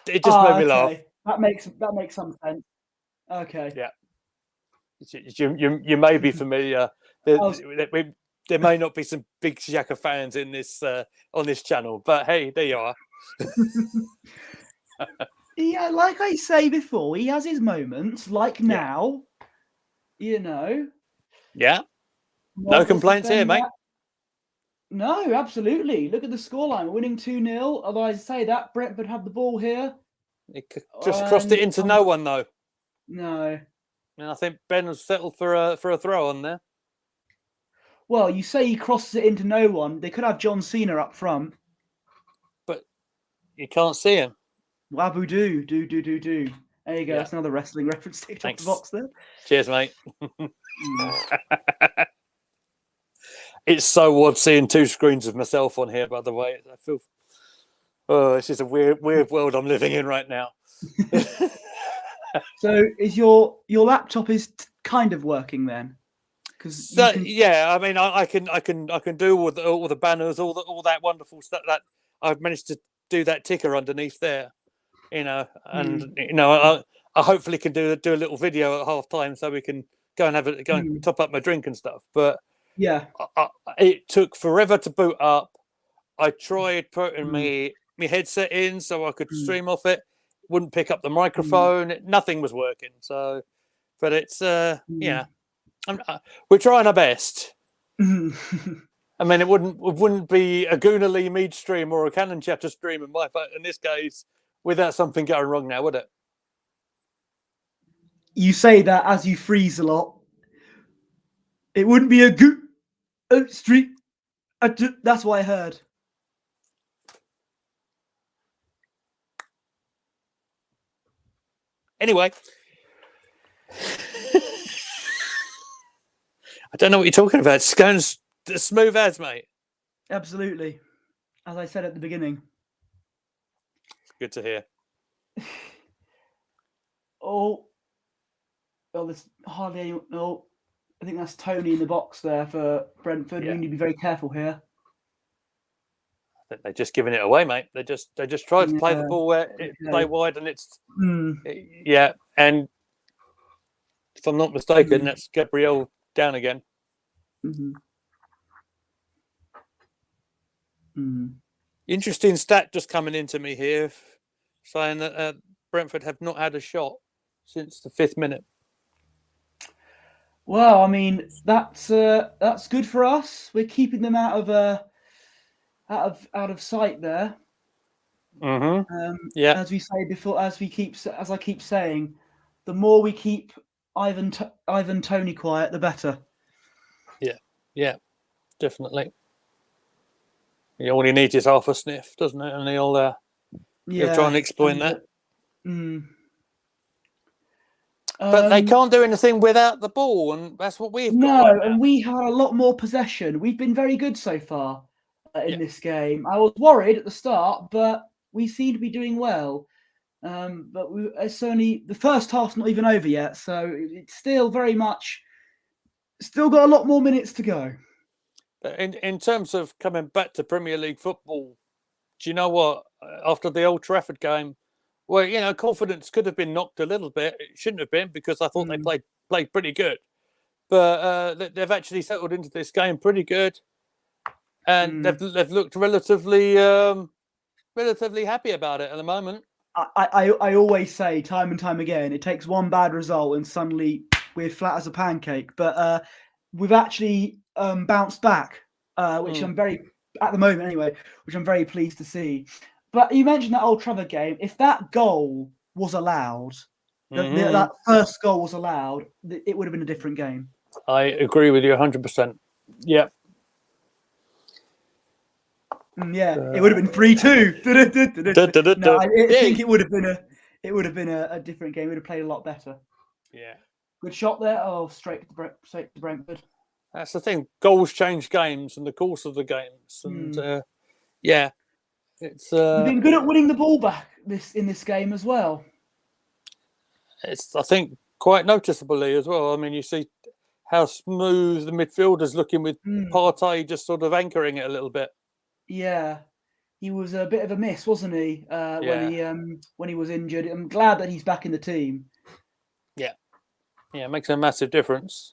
it just made me laugh. That makes some sense. Okay. Yeah. You may be familiar. There may not be some big Xhaka fans in this on this channel, but hey, there you are. Yeah, like I say before, he has his moments. Like now, Yeah. No complaints here, mate. No, absolutely. Look at the scoreline. We're winning 2-0. Although I say that Brentford have the ball here. It just crossed it into no one though. No. And I think Ben has settled for a throw on there. Well, you say he crosses it into no one. They could have John Cena up front. But you can't see him. Waboo do. There you go. That's another wrestling reference ticked off the box there. Cheers, mate. It's so odd seeing two screens of myself on here, by the way. I feel this is a weird world I'm living in right now. So is your laptop is kind of working then? Yeah, I mean, I can do all the banners, all that wonderful stuff. That I've managed to do that ticker underneath there, and I hopefully can do a little video at half time so we can go and top up my drink and stuff. But yeah, it took forever to boot up. I tried putting my headset in so I could stream off it. Wouldn't pick up the microphone. Nothing was working. So, but it's yeah, we're trying our best. I mean, it wouldn't be a Gooner Lee Mead stream or a Cannon Chatter stream in this case without something going wrong now, would it? You say that as you freeze a lot. It wouldn't be a street. That's what I heard. Anyway, I don't know what you're talking about. It's going smooth as, mate. Absolutely. As I said at the beginning. Good to hear. Well, there's hardly anyone. No, I think that's Tony in the box there for Brentford. Yeah. We need to be very careful here. I think they're just giving it away, mate. They just try to play the ball where play wide, and it's yeah. And if I'm not mistaken, that's Gabriel down again. Interesting stat just coming into me here, saying that Brentford have not had a shot since the 5th minute. Well, I mean that's good for us. We're keeping them out of sight there. Yeah. As we say before, as I keep saying, the more we keep Ivan Toney quiet, the better. Yeah, definitely. All he needs is half a sniff, doesn't it? And he'll try and exploit that. But they can't do anything without the ball, and that's what we've got. No, and we had a lot more possession. We've been very good so far in this game. I was worried at the start, but we seem to be doing well. But it's only the first half's not even over yet, so it's still very much still got a lot more minutes to go. In terms of coming back to Premier League football, do you know what? After the Old Trafford game, well, confidence could have been knocked a little bit. It shouldn't have been because I thought they played pretty good. But they've actually settled into this game pretty good, and they've looked relatively happy about it at the moment. I always say time and time again, it takes one bad result and suddenly we're flat as a pancake. But we've actually bounced back, which I'm very, at the moment anyway, which I'm very pleased to see. But you mentioned that Old Trafford game. If that goal was allowed, that first goal was allowed, it would have been a different game. I agree with you 100%. Yeah. It would have been 3-2. No, I think it would have been a different game. It would have played a lot better. Yeah. Good shot there. Oh, straight to Brentford. That's the thing. Goals change games and the course of the games, and it's. We've been good at winning the ball back in this game as well. It's, I think, quite noticeably as well. I mean, you see how smooth the midfielder's looking with Partey just sort of anchoring it a little bit. Yeah, he was a bit of a miss, wasn't he? When he was injured. I'm glad that he's back in the team. Yeah, it makes a massive difference.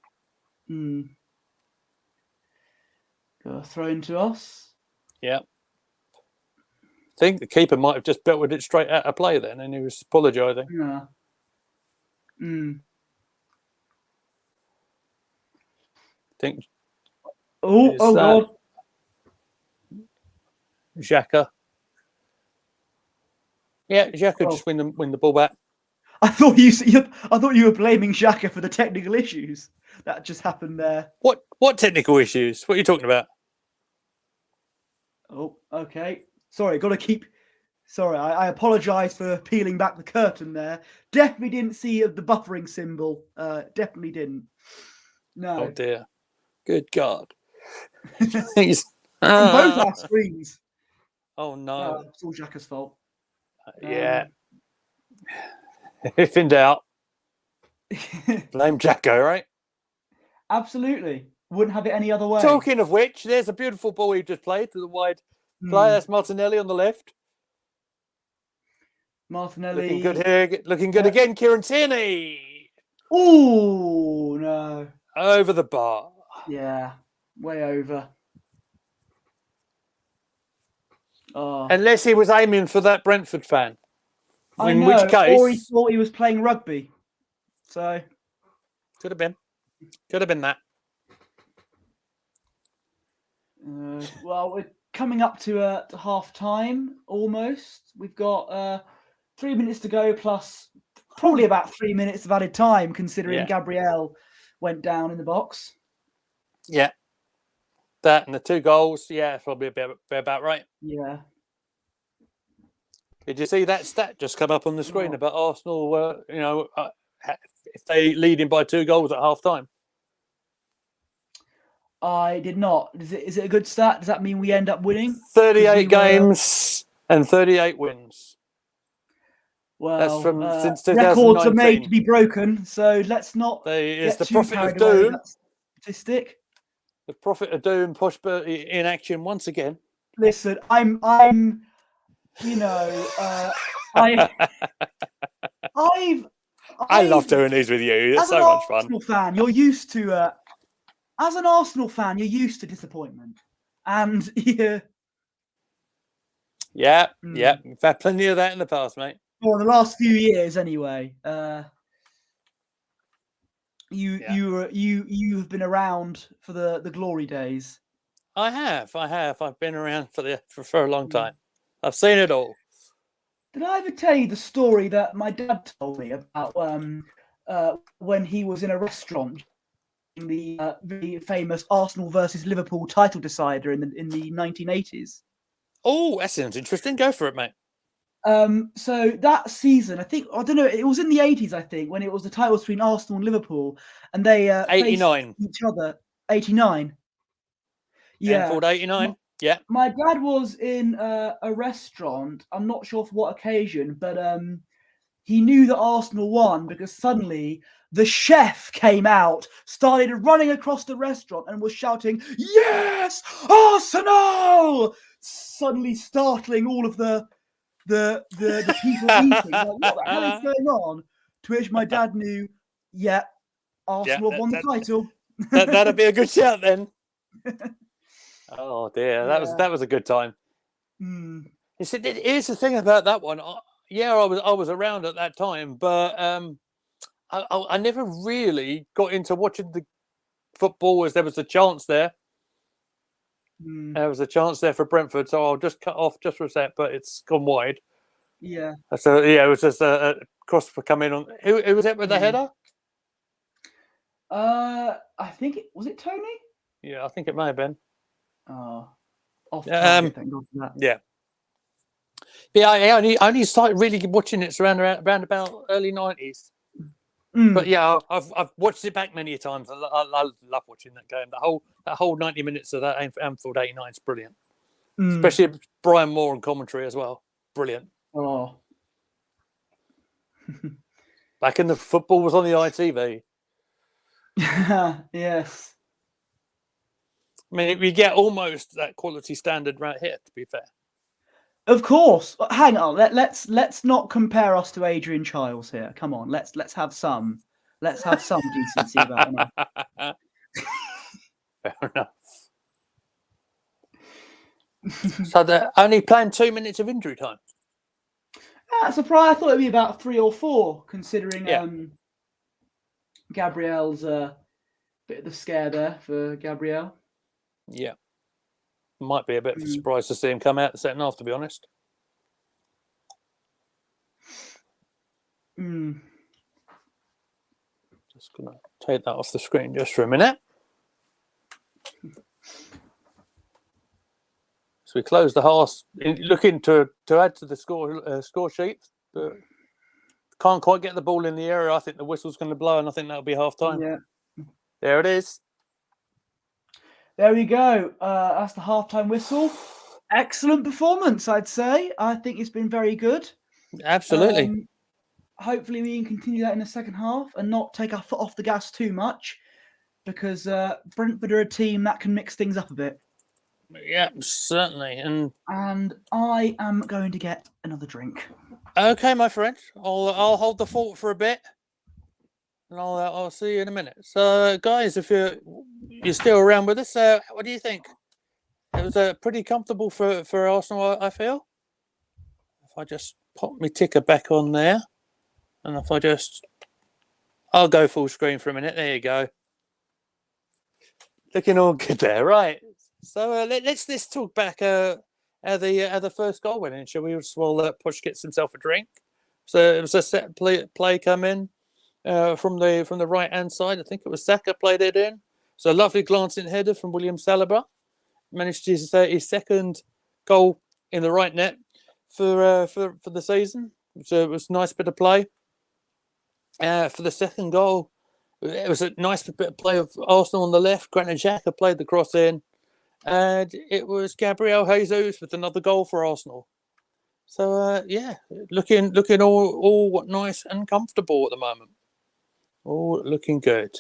Thrown to us. Yeah. I think the keeper might have just belted it straight out of play then, and he was apologising. Yeah. I think. Oh God. Xhaka. Yeah, Xhaka just win the ball back. I thought you were blaming Xhaka for the technical issues that just happened there. What technical issues? What are you talking about? Oh, okay. Sorry, Sorry, I apologise for peeling back the curtain there. Definitely didn't see the buffering symbol. Definitely didn't. No. Oh dear. Good God. On both our screens. Oh no. It's all Xhaka's fault. Yeah. If in doubt, blame Xhaka, right? Absolutely. Wouldn't have it any other way. Talking of which, there's a beautiful ball he just played to the wide player. That's Martinelli on the left. Martinelli. Looking good here. Looking good again. Kieran Tierney. Oh, no. Over the bar. Yeah, way over. Oh. Unless he was aiming for that Brentford fan. I In know, which case... or he thought he was playing rugby. So... Could have been. Could have been that. Well, we're coming up to half time almost. We've got 3 minutes to go, plus probably about 3 minutes of added time, considering Gabriel went down in the box. Yeah. That and the 2 goals. Yeah, probably about right. Yeah. Did you see that stat just come up on the screen about Arsenal? If they leading by 2 goals at half time. I did not. Is it a good stat? Does that mean we end up winning? 38 games and 38 wins. Well, that's from since 2019. Records are made to be broken, so let's not get the too carried away with that statistic. The prophet of doom, Poshberty in action once again. Listen, I'm I love doing these with you. It's so much fun. Arsenal fan, you're used to as an Arsenal fan, you're used to disappointment, and yeah, we've had plenty of that in the past, mate. Well, the last few years, anyway. You have been around for the glory days. I have. I've been around for a long time. I've seen it all. Did I ever tell you the story that my dad told me about when he was in a restaurant in the very famous Arsenal versus Liverpool title decider in the 1980s? Oh, that sounds interesting. Go for it, mate. So that season, I don't know, it was in the 80s, I think, when it was the title between Arsenal and Liverpool, and they 89 faced each other. 89. Yeah. Brentford 89. Yeah. My dad was in a restaurant. I'm not sure for what occasion, but he knew that Arsenal won because suddenly the chef came out, started running across the restaurant, and was shouting, "Yes, Arsenal!" Suddenly startling all of the people eating. Like, what the hell is going on? To which my dad knew, Arsenal have won the title. That'd be a good shout then. Oh dear, that was a good time. You see, here's the thing about that one. I was around at that time, but I never really got into watching the football as there was a chance there. There was a chance there for Brentford, so I'll just cut off just for a sec, but it's gone wide. Yeah. So it was just a cross for coming on. Who was it with the header? I think was it Tony? Yeah, I think it may have been. Oh, off target, thank God for that. Yeah. Yeah, I only started really watching it around about early 90s. But yeah, I've watched it back many times. I love watching that game. That whole 90 minutes of that Anfield 89 is brilliant. Especially Brian Moore and commentary as well. Brilliant. Oh. Back in the football was on the ITV. Yes. I mean, we get almost that quality standard right here, to be fair. Of course. Hang on. Let's not compare us to Adrian Chiles here. Come on. Let's have some decency about it. Fair enough. So they're only playing 2 minutes of injury time. Surprise! I thought it'd be about 3 or 4, considering Gabriel's bit of the scare there for Gabriel. Yeah. Might be a bit of a surprise to see him come out the second half, to be honest. Just going to take that off the screen just for a minute. So we close the half, looking to add to the score sheet, but can't quite get the ball in the area. I think the whistle's going to blow, and I think that'll be half time. Yeah. There it is. There we go. That's the halftime whistle. Excellent performance, I'd say. I think it's been very good. Absolutely. Hopefully we can continue that in the second half and not take our foot off the gas too much, because Brentford are a team that can mix things up a bit. Yeah, certainly. And I am going to get another drink. Okay, my friend. I'll hold the fort for a bit, and I'll see you in a minute. So, guys, if you're still around with us, what do you think? It was pretty comfortable for Arsenal, I feel. If I just pop my ticker back on there, and if I'll go full screen for a minute. There you go. Looking all good there, right? So let's talk back at the first goal went in. Shall we? While Push gets himself a drink. So it was a set play come in from the right hand side. I think it was Saka played it in. So a lovely glancing header from William Saliba. Managed his second goal in the right net for the season. So it was a nice bit of play. For the second goal, it was a nice bit of play of Arsenal on the left. Granit Xhaka played the cross in, and it was Gabriel Jesus with another goal for Arsenal. So looking all nice and comfortable at the moment. All looking good.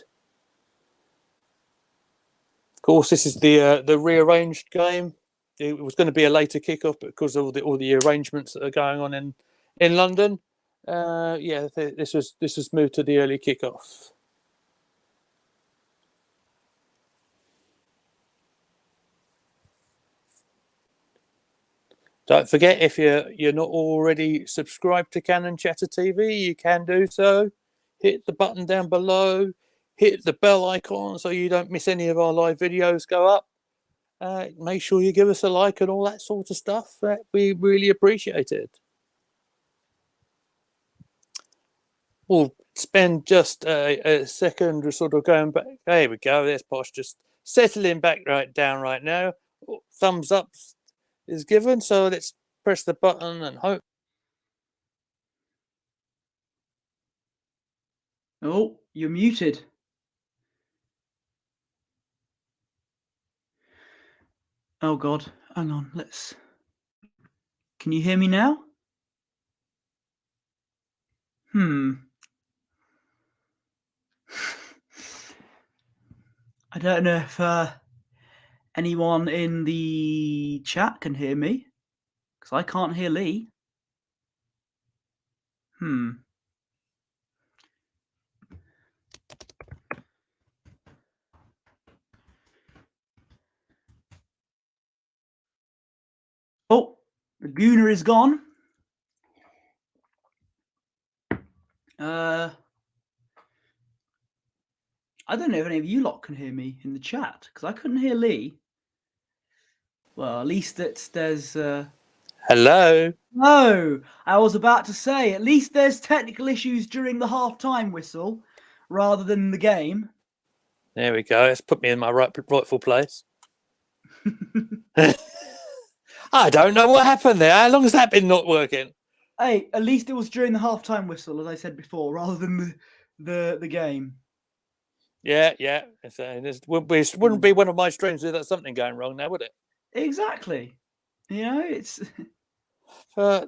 Of course, this is the rearranged game. It was going to be a later kickoff, but because of all the arrangements that are going on in London, this was moved to the early kickoff. Don't forget, if you're not already subscribed to Canon Chatter TV, you can do so. Hit the button down below. Hit the bell icon so you don't miss any of our live videos go up. Make sure you give us a like and all that sort of stuff. We really appreciate it. We'll spend just a second sort of going back. There we go. There's Posh just settling back down right now. Thumbs up is given. So let's press the button and hope. Oh, you're muted. Oh God, hang on. Can you hear me now? I don't know if anyone in the chat can hear me, because I can't hear Lee. Oh, the Gooner is gone. I don't know if any of you lot can hear me in the chat, because I couldn't hear Lee. Well, at least there's... Hello. No, I was about to say, at least there's technical issues during the half-time whistle, rather than the game. There we go. It's put me in my rightful place. I don't know what happened there. How long has that been not working? Hey, at least it was during the half-time whistle, as I said before, rather than the game. Yeah. It wouldn't be one of my streams without something going wrong now, would it? Exactly. You know, it's... There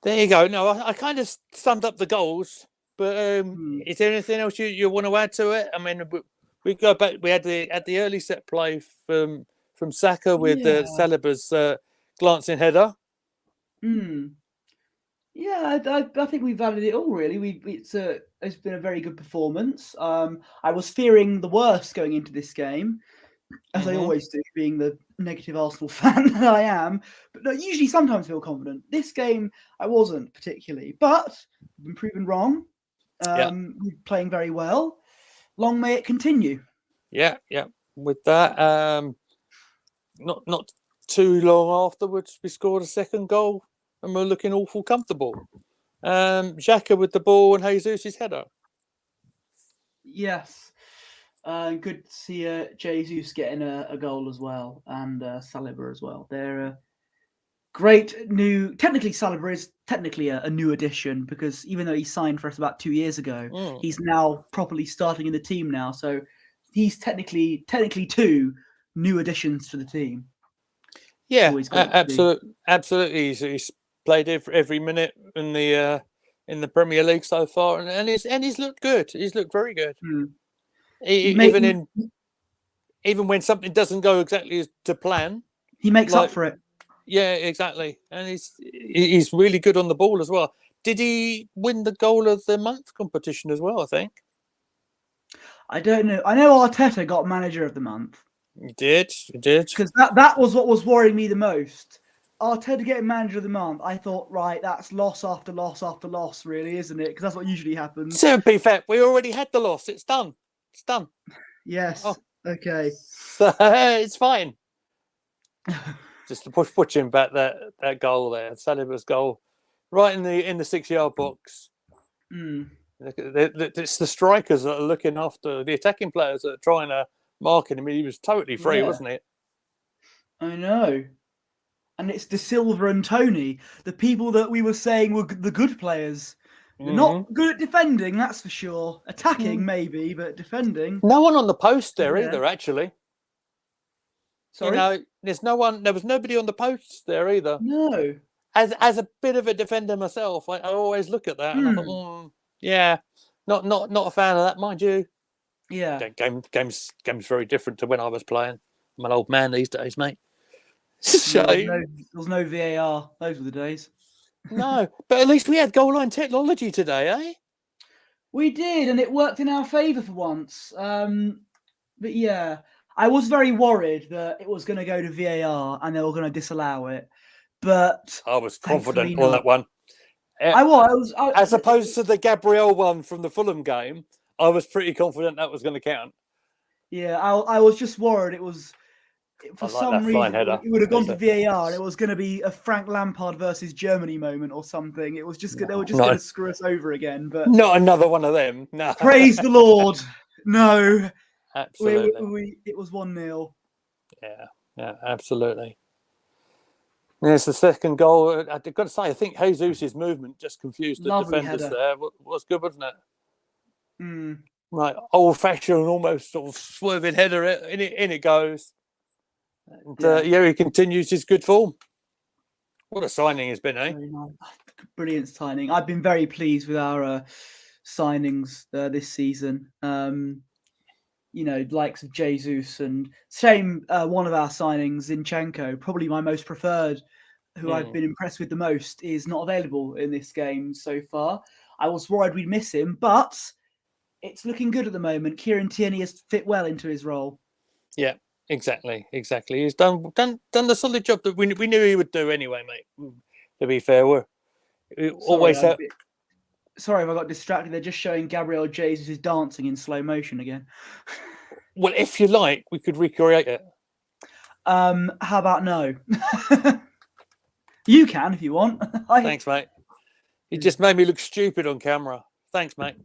you go. No, I kind of summed up the goals, but is there anything else you want to add to it? I mean, we go back. We had the early set play from Saka with Saliba's glancing header. Yeah, I think we've added it all, really. It's been a very good performance. I was fearing the worst going into this game, as I always do, being the negative Arsenal fan that I am. But no, usually sometimes feel confident. This game, I wasn't particularly, but I've been proven wrong. We're playing very well. Long may it continue. Yeah. With that, not too long afterwards, we scored a second goal, and we're looking awful comfortable. Xhaka with the ball and Jesus' header. Yes. Good to see Jesus getting a goal as well, and Saliba as well. They're great new... Technically, Saliba is technically a new addition, because even though he signed for us about 2 years ago, he's now properly starting in the team now. So he's technically two new additions to the team. Yeah, absolutely. He's played every minute in the Premier League so far, and he's looked good. He's looked very good. Even when something doesn't go exactly to plan, he makes up for it. Yeah, exactly, and he's really good on the ball as well. did he win the goal of the month competition as well? I think I don't know. I know Arteta got manager of the month. he did. He did. Because that was what was worrying me the most. Arteta getting manager of the month, I thought, right, that's loss after loss after loss, really, isn't it? Because that's what usually happens. To be fair, we already had the loss. It's done. It's done. Yes. Oh. Okay. So, it's fine. Just to push him back that goal there, Saliba's goal, right in the 6-yard box. Mm. It's the strikers that are looking after the attacking players that are trying to mark him. I mean, he was totally free, wasn't it? I know. And it's De Silva and Tony, the people that we were saying were the good players. They're not good at defending, that's for sure. Attacking, maybe, but defending. No one on the post there either, actually. Sorry? You know, there was nobody on the posts there either. No. As a bit of a defender myself, I always look at that and I thought, yeah, not a fan of that, mind you. Yeah. Game's very different to when I was playing. I'm an old man these days, mate. There was no VAR. Those were the days. No, but at least we had goal line technology today, eh? We did, and it worked in our favour for once. But yeah, I was very worried that it was going to go to VAR and they were going to disallow it. But I was confident on that one. As opposed to the Gabriel one from the Fulham game, I was pretty confident that was going to count. Yeah, I was just worried it was. For some reason, it would have gone to VAR, and it was going to be a Frank Lampard versus Germany moment or something. It was just they were just going to screw us over again. But not another one of them. No. Praise the Lord. No, absolutely. It was 1-0. Yeah, absolutely. It's the second goal. I've got to say, I think Jesus' movement just confused the defenders header. there. Was good, wasn't it? Mm. Right, old-fashioned, almost sort of swerving header. In it goes. And he continues his good form. What a signing has been, eh? Brilliant signing. I've been very pleased with our signings this season. Likes of Jesus and one of our signings, Zinchenko, probably my most preferred, who I've been impressed with the most, is not available in this game so far. I was worried we'd miss him, but it's looking good at the moment. Kieran Tierney has fit well into his role. Yeah. Exactly. He's done the solid job that we knew he would do anyway, mate. To be fair, Sorry if I got distracted. They're just showing Gabriel Jesus dancing in slow motion again. Well, if you like, we could recreate it. How about no? You can if you want. Thanks, mate. You just made me look stupid on camera. Thanks, mate.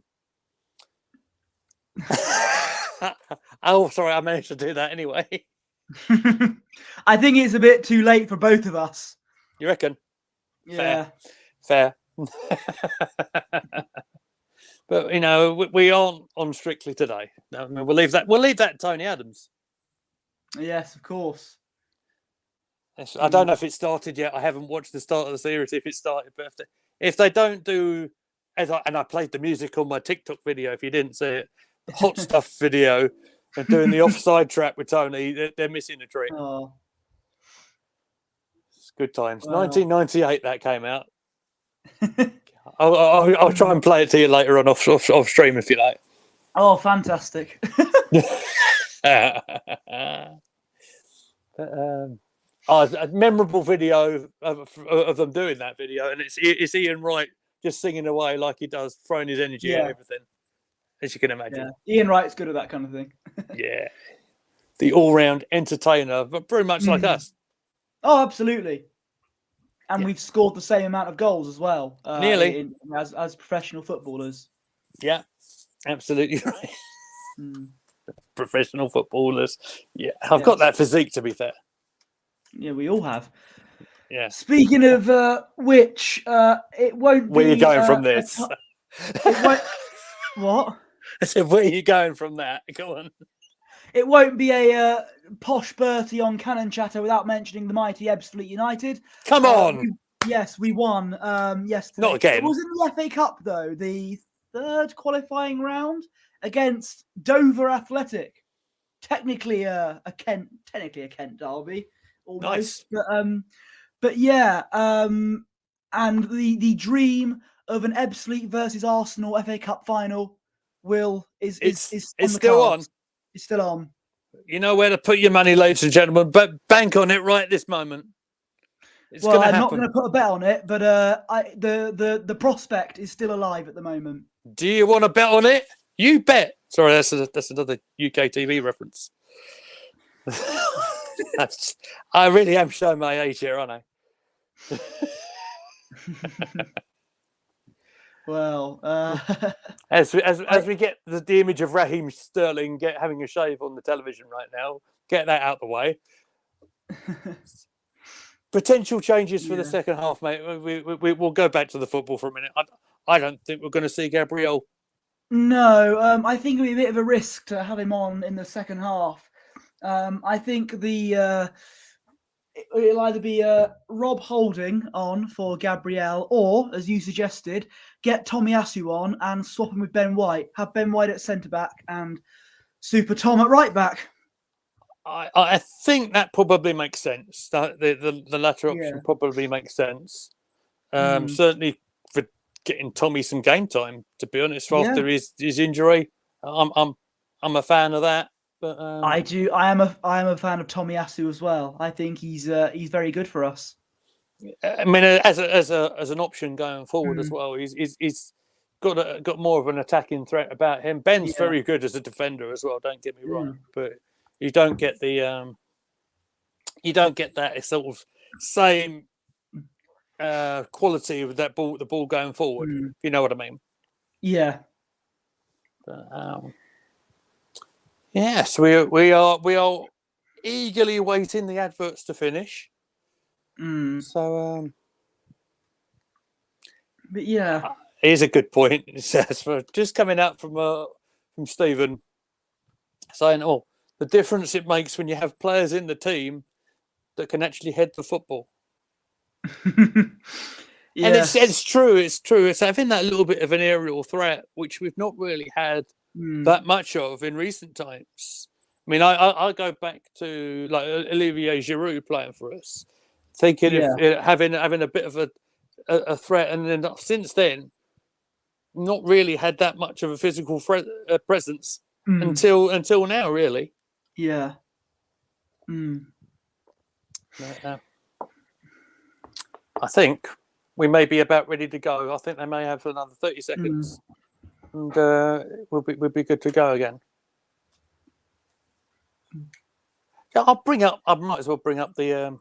Oh, sorry, I managed to do that anyway. I think it's a bit too late for both of us. You reckon? Yeah. Fair. But we aren't on Strictly today. No, we'll leave that to Tony Adams. Yes, of course. I don't know if it started yet. I haven't watched the start of the series if it started, but if they don't do and I played the music on my TikTok video if you didn't see it. Hot stuff video and doing the offside trap with Tony, they're missing a trick. Oh. It's good times. Wow. 1998 that came out. I'll try and play it to you later on off stream if you like. Oh, fantastic! A memorable video of them doing that video, and it's Ian Wright just singing away like he does, throwing his energy at everything. As you can imagine. Yeah. Ian Wright's good at that kind of thing. Yeah. The all-round entertainer, but pretty much like us. Oh, absolutely. And we've scored the same amount of goals as well. Nearly. As professional footballers. Yeah, absolutely right. Professional footballers. Yeah, I've got that physique, to be fair. Yeah, we all have. Yeah. Speaking of which, it won't be... Where are you going from this? It won't... What? I said, where are you going from that? Go on. It won't be a posh Bertie on Cannon Chatter without mentioning the mighty Ebbsfleet United. Come on! We won yesterday. Not again. It was in the FA Cup, though, the third qualifying round against Dover Athletic. Technically a Kent derby, almost. Nice. But yeah, and the dream of an Ebbsfleet versus Arsenal FA Cup final is It's on the still cards. on. It's still on. You know where to put your money, ladies and gentlemen, but bank on it right this moment. It's going to I'm happen. not going to put a bet on it, but the prospect is still alive at the moment. Do you want to bet on it? You bet. Sorry, that's another UK TV reference. I really am showing my age here, aren't I? Well, as we get the image of Raheem Sterling having a shave on the television right now, get that out the way. Potential changes for the second half, mate. We'll go back to the football for a minute. I don't think we're going to see Gabriel. No, I think it'll be a bit of a risk to have him on in the second half. I think it'll either be Rob Holding on for Gabriel, or, as you suggested, get Tomiyasu on and swap him with Ben White. Have Ben White at centre back and Super Tom at right back. I think that probably makes sense. The latter option probably makes sense. Certainly for getting Tommy some game time. To be honest, after his injury, I'm a fan of that. But I am a fan of Tomiyasu as well. I think he's very good for us. I mean, as an option going forward as well, he's got more of an attacking threat about him. Ben's very good as a defender as well. Don't get me wrong, but you don't get that sort of same quality with the ball going forward. If you know what I mean? Yeah. But, yes, we are eagerly waiting the adverts to finish. So, but yeah, here's a good point. It says just coming out from Stephen saying, "Oh, the difference it makes when you have players in the team that can actually head the football." And it's true. It's true. It's having that little bit of an aerial threat, which we've not really had that much of in recent times. I mean, I go back to like Olivier Giroud playing for us, thinking of having a bit of a threat, and then since then, not really had that much of a physical presence until now, really. Yeah. I think we may be about ready to go. I think they may have another 30 seconds, and we'll be good to go again. Yeah, I might as well bring up the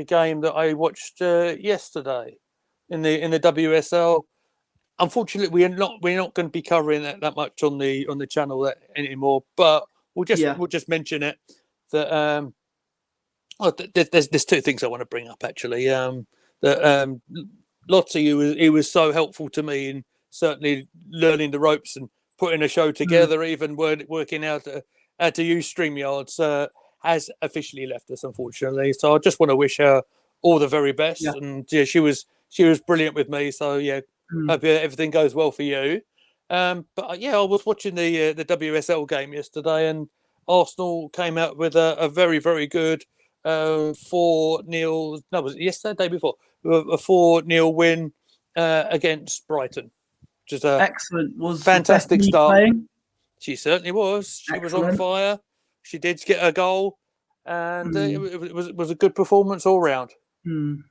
game that I watched yesterday in the WSL. Unfortunately, we're not going to be covering that much on the channel anymore. But we'll just mention it. That there's two things I want to bring up actually. Lottie, he was so helpful to me in certainly learning the ropes and putting a show together, even working out how to use StreamYards, has officially left us, unfortunately. So I just want to wish her all the very best. Yeah. And she was brilliant with me. So hope everything goes well for you. But I was watching the WSL game yesterday, and Arsenal came out with a very, very good 4-0. No, was it yesterday? Day before, a 4-0 win against Brighton, which is excellent. Was fantastic start. Playing? She certainly was. She was on fire. She did get a goal, and it was a good performance all round. And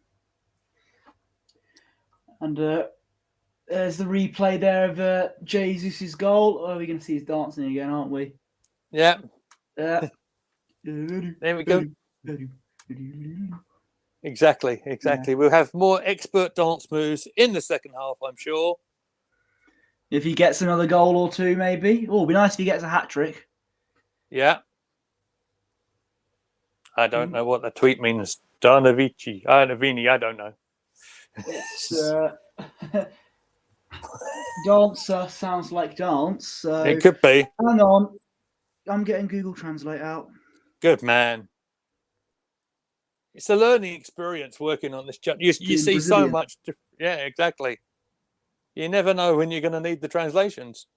there's the replay there of Jesus' goal. Oh, we're going to see his dancing again, aren't we? Yeah. There we go. Exactly. Yeah. We'll have more expert dance moves in the second half, I'm sure. If he gets another goal or two, maybe. Oh, it'd be nice if he gets a hat-trick. Yeah. I don't know what the tweet means. Darnavici. Arnavini, I don't know. It's dancer sounds like dance. So it could be. Hang on. I'm getting Google Translate out. Good man. It's a learning experience working on this channel. You see so much. Yeah, exactly. You never know when you're going to need the translations.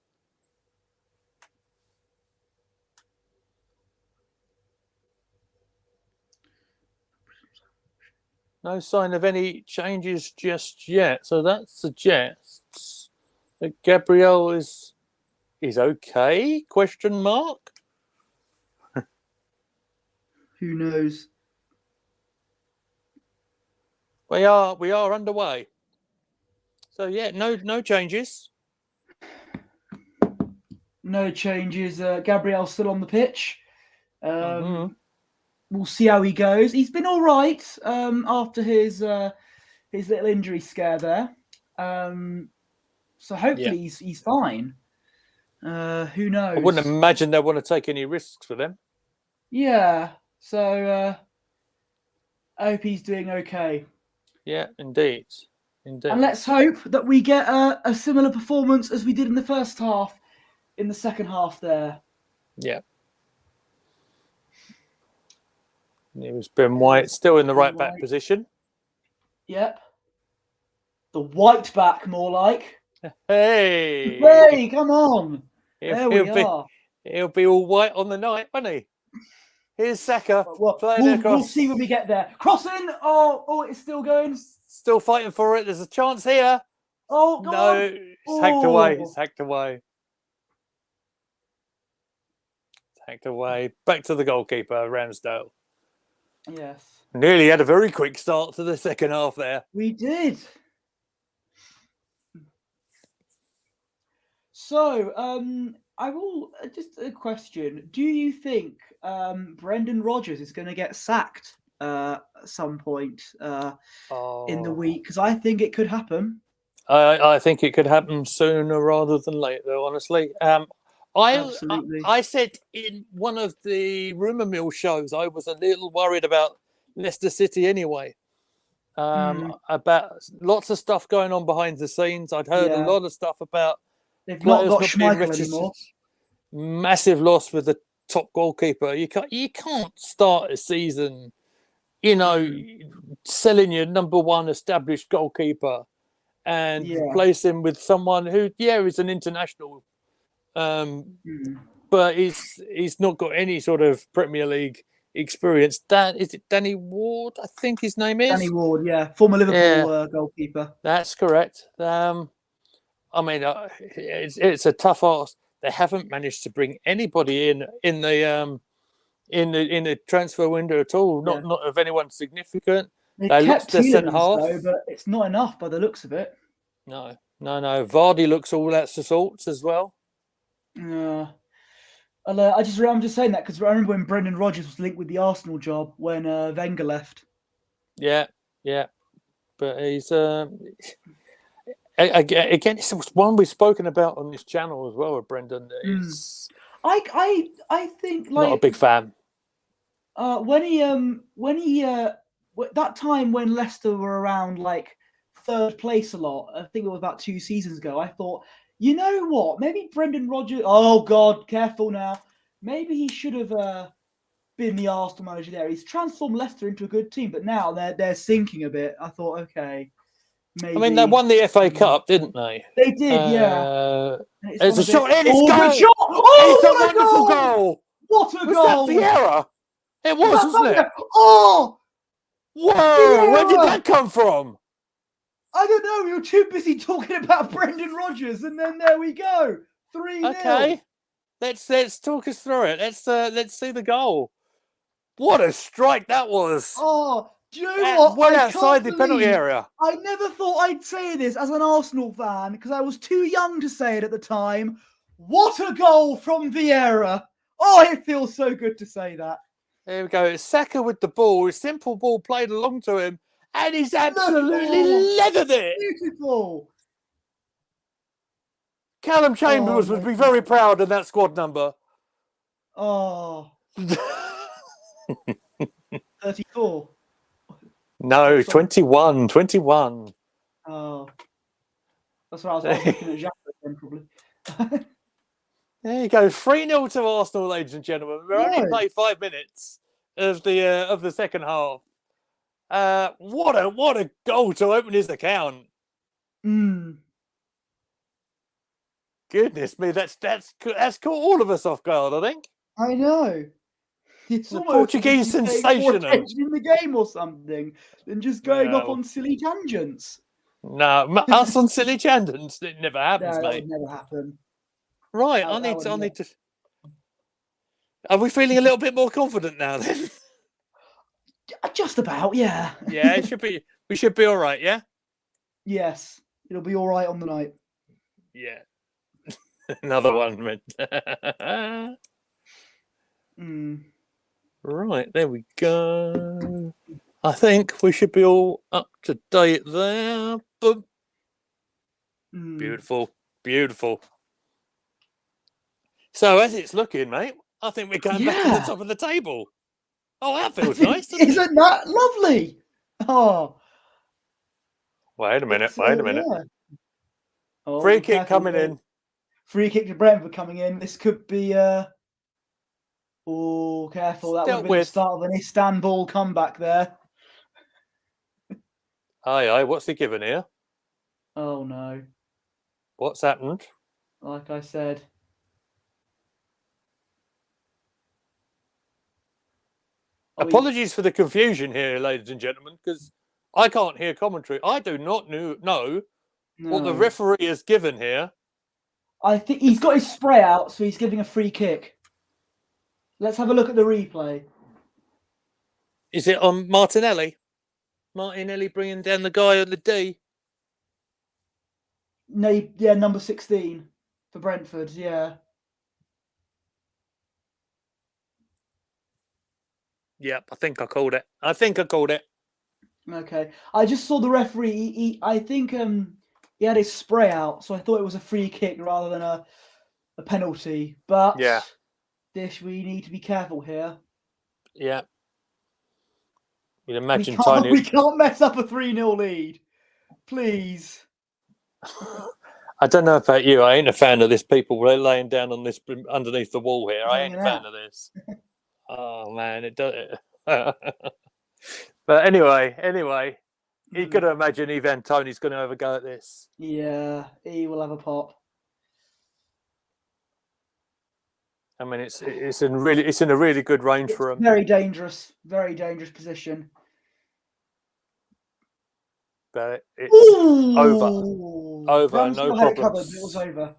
No sign of any changes just yet. So that suggests Gabriel is okay? Question mark. Who knows? We are underway. So yeah, no changes. No changes. Gabriel's still on the pitch. We'll see how he goes. He's been all right after his little injury scare there. So hopefully he's fine. Who knows? I wouldn't imagine they want to take any risks for them. Yeah. So I hope he's doing okay. Yeah, indeed. And let's hope that we get a similar performance as we did in the first half, in the second half there. Yeah. It was Ben White still in the right back position. Yep. The white back, more like. Hey! Hey, come on. There we are. He'll be all white on the night, won't he? Here's Saka playing across. We'll see when we get there. Crossing. Oh, it's still going. Still fighting for it. There's a chance here. Oh, go on. It's hacked away. It's hacked away. It's hacked away. Back to the goalkeeper, Ramsdale. Yes. Nearly had a very quick start to the second half there. We did. So, I will just a question. Do you think Brendan Rodgers is going to get sacked at some point in the week? Because I think it could happen. I think it could happen sooner rather than later, honestly. Absolutely. I said in one of the rumour mill shows, I was a little worried about Leicester City anyway. About lots of stuff going on behind the scenes. I'd heard a lot of stuff about they've not got Schmeichel anymore. Massive loss with the top goalkeeper. You can't start a season, selling your number one established goalkeeper and replace him with someone who, is an international, but he's not got any sort of Premier League experience. Is it Danny Ward? I think his name is Danny Ward. Yeah, former Liverpool goalkeeper. That's correct. I mean, it's a tough ask. They haven't managed to bring anybody in the transfer window at all. Not of anyone significant. They kept Tielemans though, but it's not enough by the looks of it. No. Vardy looks all out of sorts as well. Yeah. I'm just saying that because I remember when Brendan Rodgers was linked with the Arsenal job when Wenger left. Yeah. But he's again, it's one we've spoken about on this channel as well with Brendan. I think like not a big fan. When he that time when Leicester were around like third place a lot, I think it was about 2 seasons ago, I thought, you know what, maybe Brendan Rodgers, oh God, careful now, maybe he should have been the Arsenal manager there. He's transformed Leicester into a good team, but now they're sinking a bit. I thought, okay, maybe. I mean, they won the FA Cup, didn't they? They did, yeah. It's a shot in, it's goal! Shot. Oh, it's a wonderful goal! What a goal! Was that Vieira? It was, wasn't it? Oh! Whoa! Vieira! Where did that come from? I don't know. We were too busy talking about Brendan Rodgers, and then there we go, 3-0. Okay, let's talk us through it. Let's see the goal. What a strike that was! Oh, do you know what? Well outside the penalty area. I never thought I'd say this as an Arsenal fan because I was too young to say it at the time. What a goal from Vieira! Oh, it feels so good to say that. There we go. It's Saka with the ball. A simple ball played along to him. And he's absolutely leathered it. Beautiful. Callum Chambers would be very proud of that squad number. Oh. 34. No, 21. 21. Oh. That's what I was looking at Jacques then, probably. There you go. 3-0 to Arsenal, ladies and gentlemen. We only played 5 minutes of the second half. What a goal to open his account. Goodness me, that's caught all of us off guard, I think. I know. It's the Portuguese sensation in the game or something than just going off on silly tangents. No, us on silly Chandons, it never happens, No, that mate. would never happen. Right, That I need would to. Are we feeling a little bit more confident now then? Just about, yeah. Yeah, it should be. We should be all right. Yeah. Yes, it'll be all right on the night. Yeah. Another one, man. Right, there we go. I think we should be all up to date there. Boom. Beautiful, beautiful. So as it's looking, mate, I think we're going back to the top of the table. Oh, that feels nice, doesn't it? Isn't that lovely? Oh. Wait a minute. Wait a minute. Yeah. Oh, Free kick coming in. Free kick to Brentford coming in. This could be. Oh, careful! That would have been the start of an Istanbul comeback there. Aye. What's he given here? Oh no! What's happened? Like I said. Apologies for the confusion here, ladies and gentlemen, because I can't hear commentary. I do not know what the referee has given here. I think he's got his spray out, so he's giving a free kick. Let's have a look at the replay. Is it on Martinelli? Martinelli bringing down the guy on the D? No, yeah, number 16 for Brentford, yeah. Yep, I think I called it. Okay. I just saw the referee. I think he had his spray out, so I thought it was a free kick rather than a penalty. But yeah, we need to be careful here. Yeah. You'd imagine we can't mess up a 3-0 lead. Please. I don't know about you. I ain't a fan of this people laying down on this underneath the wall here. I ain't a fan of this. Oh man, it does. But anyway, you got to imagine Ivan Toney's going to have a go at this. Yeah, he will have a pop. I mean, it's in a really good range for him. Very dangerous position. But it's over, no problems. It was over.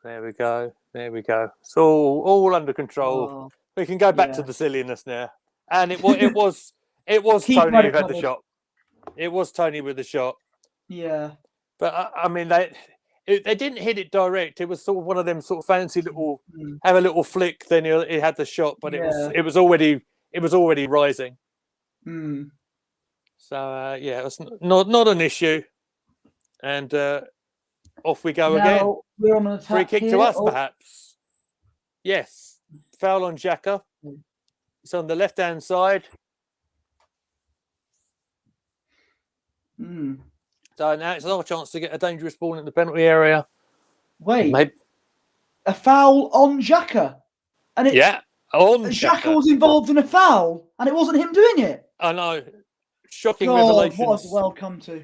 There we go. It's all under control. Oh, we can go back to the silliness now. And it was Tony who had the shot. It was Tony with the shot. Yeah. But I mean, they didn't hit it direct. It was sort of one of them sort of fancy little have a little flick. Then it had the shot, but it was already rising. So it was not an issue. And off we go again. We're on an attack. Free kick to us, perhaps. Yes. Foul on Xhaka. It's on the left-hand side. So now it's our chance to get a dangerous ball in the penalty area. Wait. A foul on Xhaka. And Xhaka was involved in a foul, and it wasn't him doing it. I know. Shocking revelations. What has the world come to?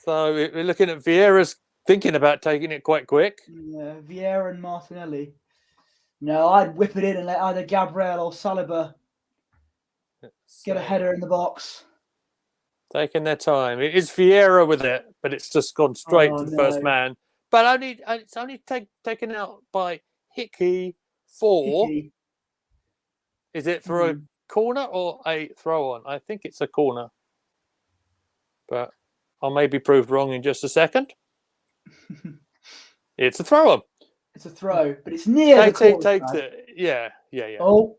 So we're looking at Vieira's thinking about taking it quite quick. Yeah, Vieira and Martinelli. No, I'd whip it in and let either Gabriel or Saliba get a header in the box. Taking their time. It is Vieira with it, but it's just gone straight to the first man. But it's only taken out by Hickey 4. Hickey. Is it for a corner or a throw on? I think it's a corner. But I may be proved wrong in just a second. It's a throw on. It's a throw, but it's near the corner. Takes it. Yeah. Oh,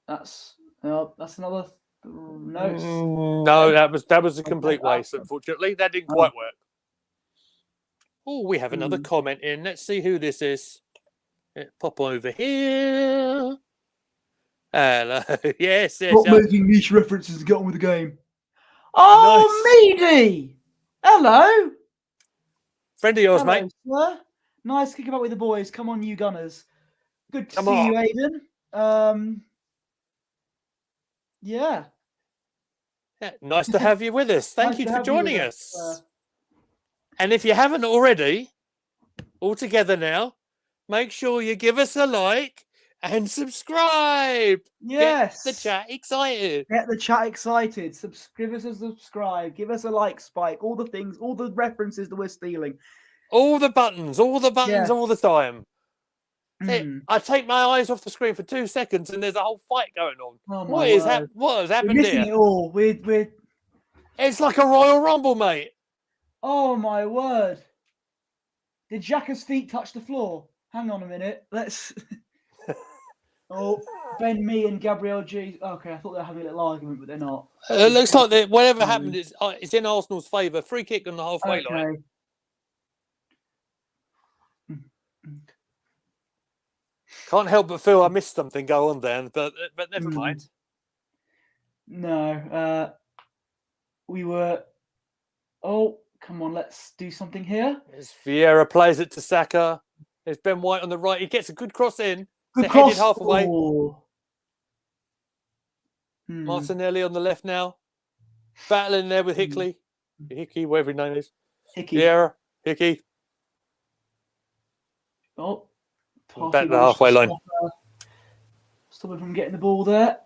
that's another. No, that was a complete waste. Unfortunately, that didn't quite work. Oh, we have another comment in. Let's see who this is. Pop over here. Hello. Yes. Stop making niche references and get on with the game. Oh, nice. Meady. Hello. Friend of yours, mate. Sir. Nice kicking about with the boys. Come on, you Gunners. Good to see you, Aidan. Yeah. Nice to have you with us. Thank you for joining us. And if you haven't already, all together now, make sure you give us a like and subscribe. Yes. Get the chat excited. Get the chat excited. Give us a subscribe. Give us a like spike. All the things, all the references that we're stealing. All the buttons, all the time. I take my eyes off the screen for 2 seconds and there's a whole fight going on. Oh What has happened missing here? it all. We're. It's like a Royal Rumble, mate. Oh my word! Did Xhaka's feet touch the floor? Hang on a minute. Let's. Oh, Ben, me, and Gabriel G. Okay, I thought they were having a little argument, but they're not. It looks like whatever happened is it's in Arsenal's favour. Free kick on the halfway line. Can't help but feel I missed something go on there, but never mind. No, we were. Oh, come on, let's do something here. As Vieira plays it to Saka. There's Ben White on the right. He gets a good cross in. Good cross. Headed half away. Martinelli on the left now. Battling there with Hickley. Hickey, whatever his name is. Hickey. Vieira. Hickey. Oh. Back the halfway line. Stop him from getting the ball there.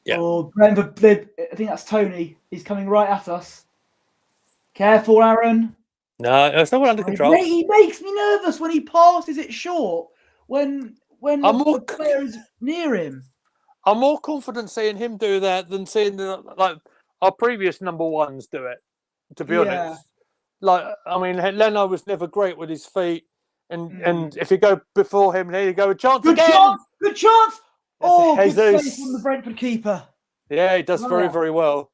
Yeah. Oh, Brentford, I think that's Tony. He's coming right at us. Careful, Aaron. No, it's not under control. He makes me nervous when he passes it short. When the player is near him. I'm more confident seeing him do that than seeing our previous number ones do it. To be honest, Leno was never great with his feet, and if you go before him, there you go, a chance again. Good chance. Oh, Jesus. Good save from the Brentford keeper. Yeah, he does very, very well.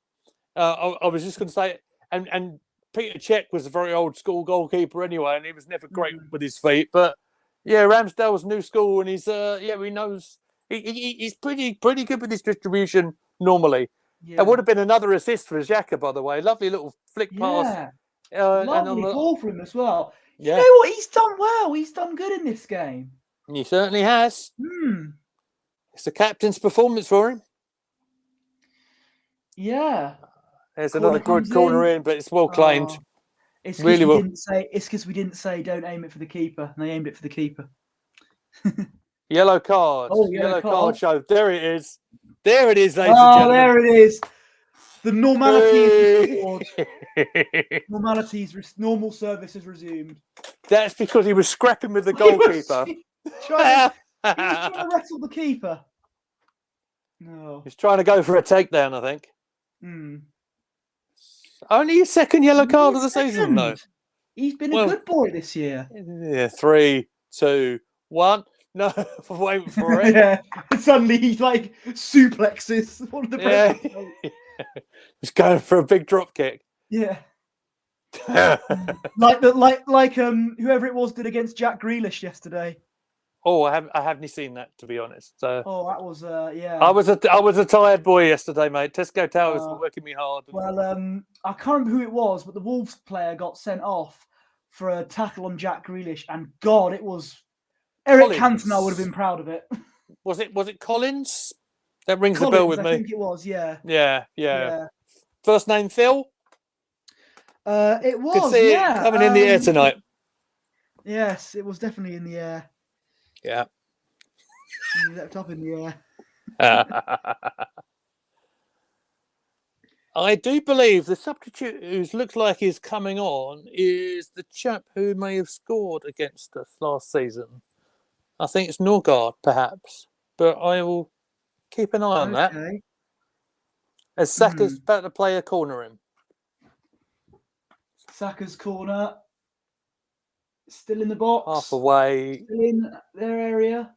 I was just going to say, and Peter Cech was a very old school goalkeeper anyway, and he was never great with his feet. But yeah, Ramsdale's new school, and he's he knows he's pretty good with his distribution normally. Yeah. It would have been another assist for Xhaka, by the way. Lovely little flick pass. Lovely ball for him as well. Yeah. You know what? He's done well. He's done good in this game. He certainly has. It's a captain's performance for him. Yeah. There's another good corner in, but it's well claimed. It's really well. It's because we didn't say don't aim it for the keeper, and they aimed it for the keeper. Yellow card. Oh, yellow card show. There it is. There it is, ladies and gentlemen. There it is. The normality is restored. Normal service is resumed. That's because he was scrapping with the goalkeeper. He was trying to wrestle the keeper. No. He's trying to go for a takedown, I think. Only his second yellow card of the season, though. He's been a good boy this year. Yeah, 3, 2, 1. No, wait for it. Yeah. Suddenly he's like suplexes. One of the He's going for a big drop kick. Yeah. like whoever it was did against Jack Grealish yesterday. Oh, I haven't seen that, to be honest. So. Oh, that was yeah. I was a tired boy yesterday, mate. Tesco Towers were working me hard. Well, I can't remember who it was, but the Wolves player got sent off for a tackle on Jack Grealish, and God, it was Eric Cantona would have been proud of it. Was it Collins? That rings a bell with me. I think it was, yeah. Yeah. First name Phil? It was. Could see it coming in the air tonight. Yes, it was definitely in the air. Yeah. He leapt up in the air. I do believe the substitute who looks like he's coming on is the chap who may have scored against us last season. I think it's Norgard, perhaps, but I will keep an eye on that. As Saka's about to play a corner in. Saka's corner. Still in the box. Half away. Still in their area.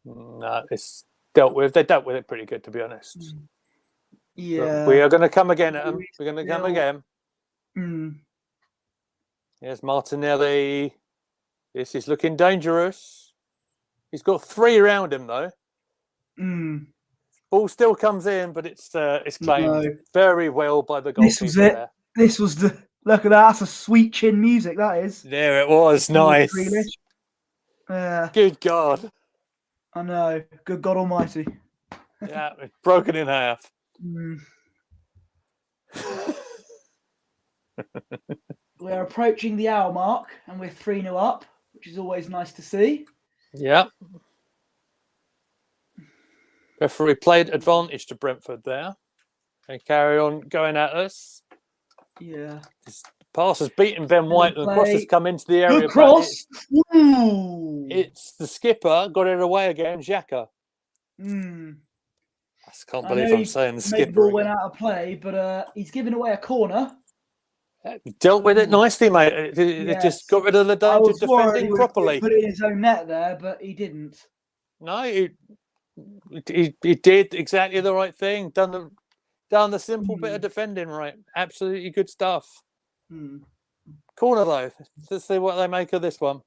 No, it's dealt with. They dealt with it pretty good, to be honest. Yeah. But we are going to come again at them. We're going to come again. Here's Martinelli. This is looking dangerous. He's got 3 around him, though. Ball still comes in, but it's claimed very well by the goalkeeper. This was it. There. This was the look at that. That's a sweet chin music. That is. There it was. Nice. Good God. I know. Good God Almighty. Yeah, it's broken in half. We're approaching the hour mark, and we're 3-0 up, which is always nice to see. Yeah. Referee played advantage to Brentford there. They carry on going at us. Yeah. This pass has beaten Ben White, and the cross has come into the area. Good cross. It's the skipper got it away again, Xhaka. I can't believe I'm saying the skipper. The ball went out of play, but he's given away a corner. Dealt with it nicely, mate. It just got rid of the danger defending properly. He put it in his own net there, but he didn't. No, he did exactly the right thing. Done the simple bit of defending right. Absolutely good stuff. Corner though. Let's see what they make of this one.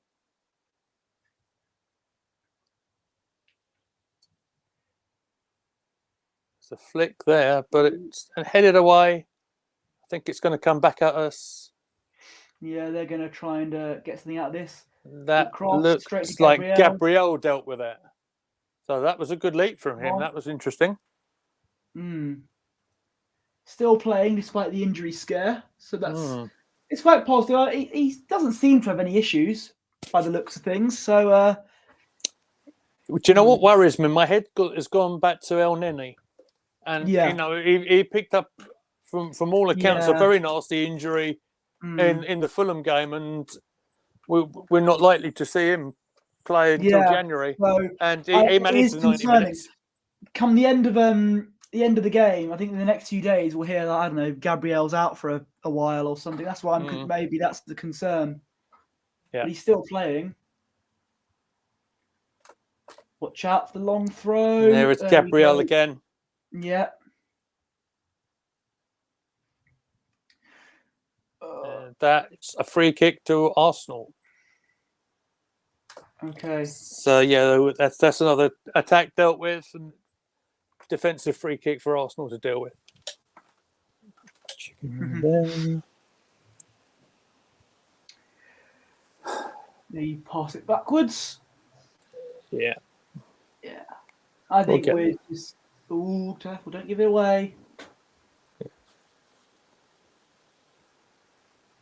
It's a flick there, but it's headed away. I think it's going to come back at us. Yeah, they're going to try and get something out of this. That looks like Gabriel dealt with it. So that was a good leap from him. That was interesting. Still playing despite the injury scare. So that's it's quite positive. He doesn't seem to have any issues by the looks of things. So do you know what worries me? My head has gone back to El Neni. And you know, he picked up from all accounts a very nasty injury in the Fulham game, and we're not likely to see him play until January. So and he managed the 90 minutes. Come the end of the game, I think in the next few days we'll hear that, I don't know, Gabriel's out for a while or something. That's why maybe that's the concern. Yeah, but he's still playing. Watch out for the long throw. There it's Gabriel again. Yeah. That's a free kick to Arsenal. Okay. So yeah, that's another attack dealt with, and defensive free kick for Arsenal to deal with. They pass it backwards. Yeah. Yeah. I think we're just careful, don't give it away.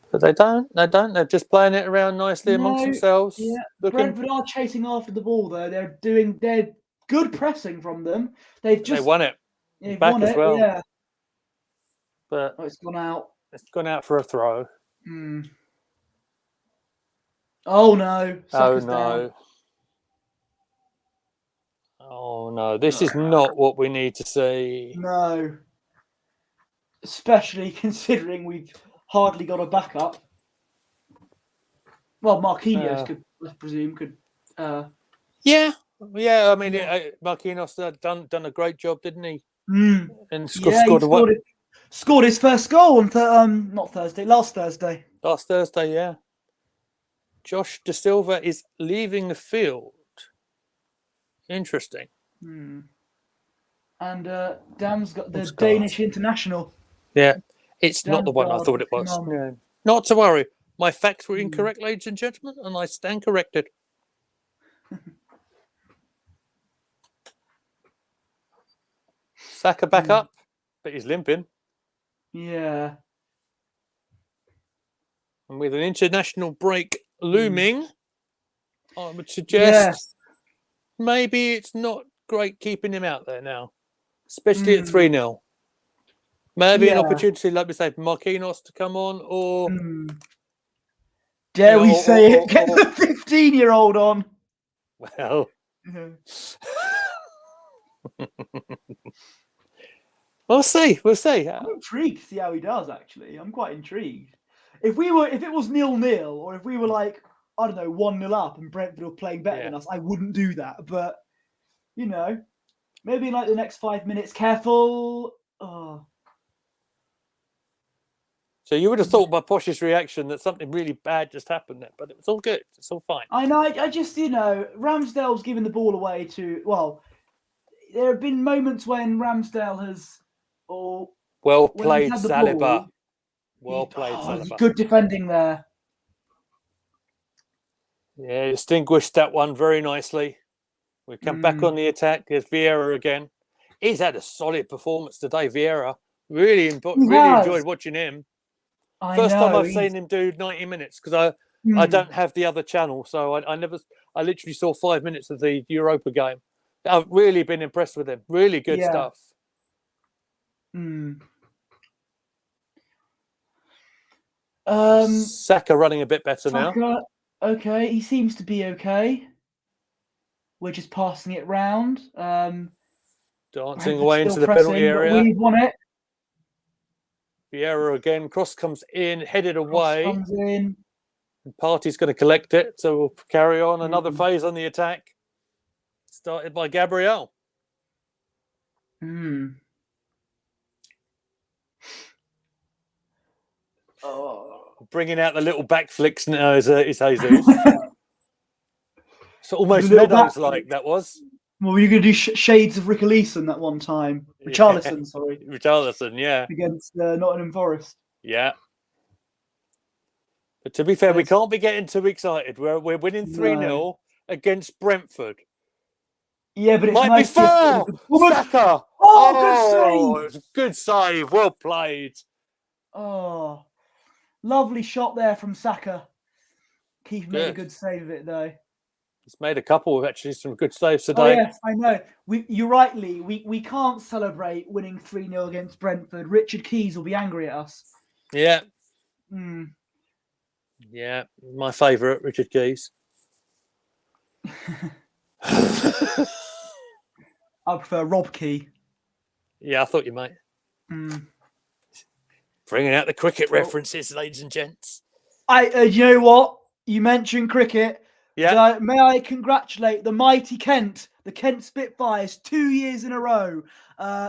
But they don't. They're just playing it around nicely amongst themselves. Yeah. Brentford are chasing after the ball though. They're good pressing from them. They won it. They've back won as it, well. yeah. But it's gone out. It's gone out for a throw. Oh no. Oh no. Oh no. This is not what we need to see. No. Especially considering we've hardly got a backup. Well, Marquinhos could Yeah. I mean, Marquinhos done a great job, didn't he? And scored his first goal on last Thursday. Last Thursday, yeah. Josh De Silva is leaving the field. Interesting. And Dan's got the Danish international. Yeah, it's not the one I thought it was. Yeah. Not to worry. My facts were incorrect, ladies and gentlemen, and I stand corrected. Saka back up, but he's limping. Yeah. And with an international break looming, I would suggest maybe it's not great keeping him out there now, especially at 3-0. Maybe an opportunity, like we say, for Marquinhos to come on, or dare we say it, get the 15-year-old on. Well, we'll see. I'm intrigued to see how he does. Actually, I'm quite intrigued. If it was 0-0, or if we were like, I don't know, 1-0 up and Brentford were playing better than us, I wouldn't do that. But maybe like the next 5 minutes, careful. So you would have thought by Posh's reaction that something really bad just happened there, but it was all good. It's all fine. I know. I just, Ramsdale's given the ball away to. Well, there have been moments when Ramsdale has, well played, Saliba. Well played, Saliba. Good defending there. Yeah, distinguished that one very nicely. We come back on the attack. There's Vieira again. He's had a solid performance today, Vieira. Really enjoyed watching him. First time I've seen him do 90 minutes because I don't have the other channel, so I literally saw 5 minutes of the Europa game. I've really been impressed with him. Really good Yeah. stuff. Saka running a bit better now. Okay, he seems to be okay. We're just passing it round. Dancing away into the pressing, penalty area. We've won it. Vieira again. Cross comes in, headed away. Comes in. Partey's going to collect it, so we'll carry on. Another phase on the attack. Started by Gabriel. Bringing out the little back flicks now is Jesus. So almost Meadows-like that was. Well, were you going to do shades of Richarlison that one time? Richarlison, sorry. Richarlison, yeah. Against Nottingham Forest. Yeah. But to be fair, we can't be getting too excited. We're winning 3-0 against Brentford. Yeah, but it's might nice be 4. Saka. Oh, good save. Good save. Well played. Oh, lovely shot there from Saka. Keith made a good save of it, though. He's made a couple of actually some good saves today. Oh, yes, I know. We can't celebrate winning 3-0 against Brentford. Richard Keys will be angry at us. Yeah. Yeah, my favourite, Richard Keys. I prefer Rob Key. Yeah, I thought you might. Bringing out the cricket references, ladies and gents. You know what? You mentioned cricket. Yeah. May I congratulate the mighty Kent, the Kent Spitfires, 2 years in a row.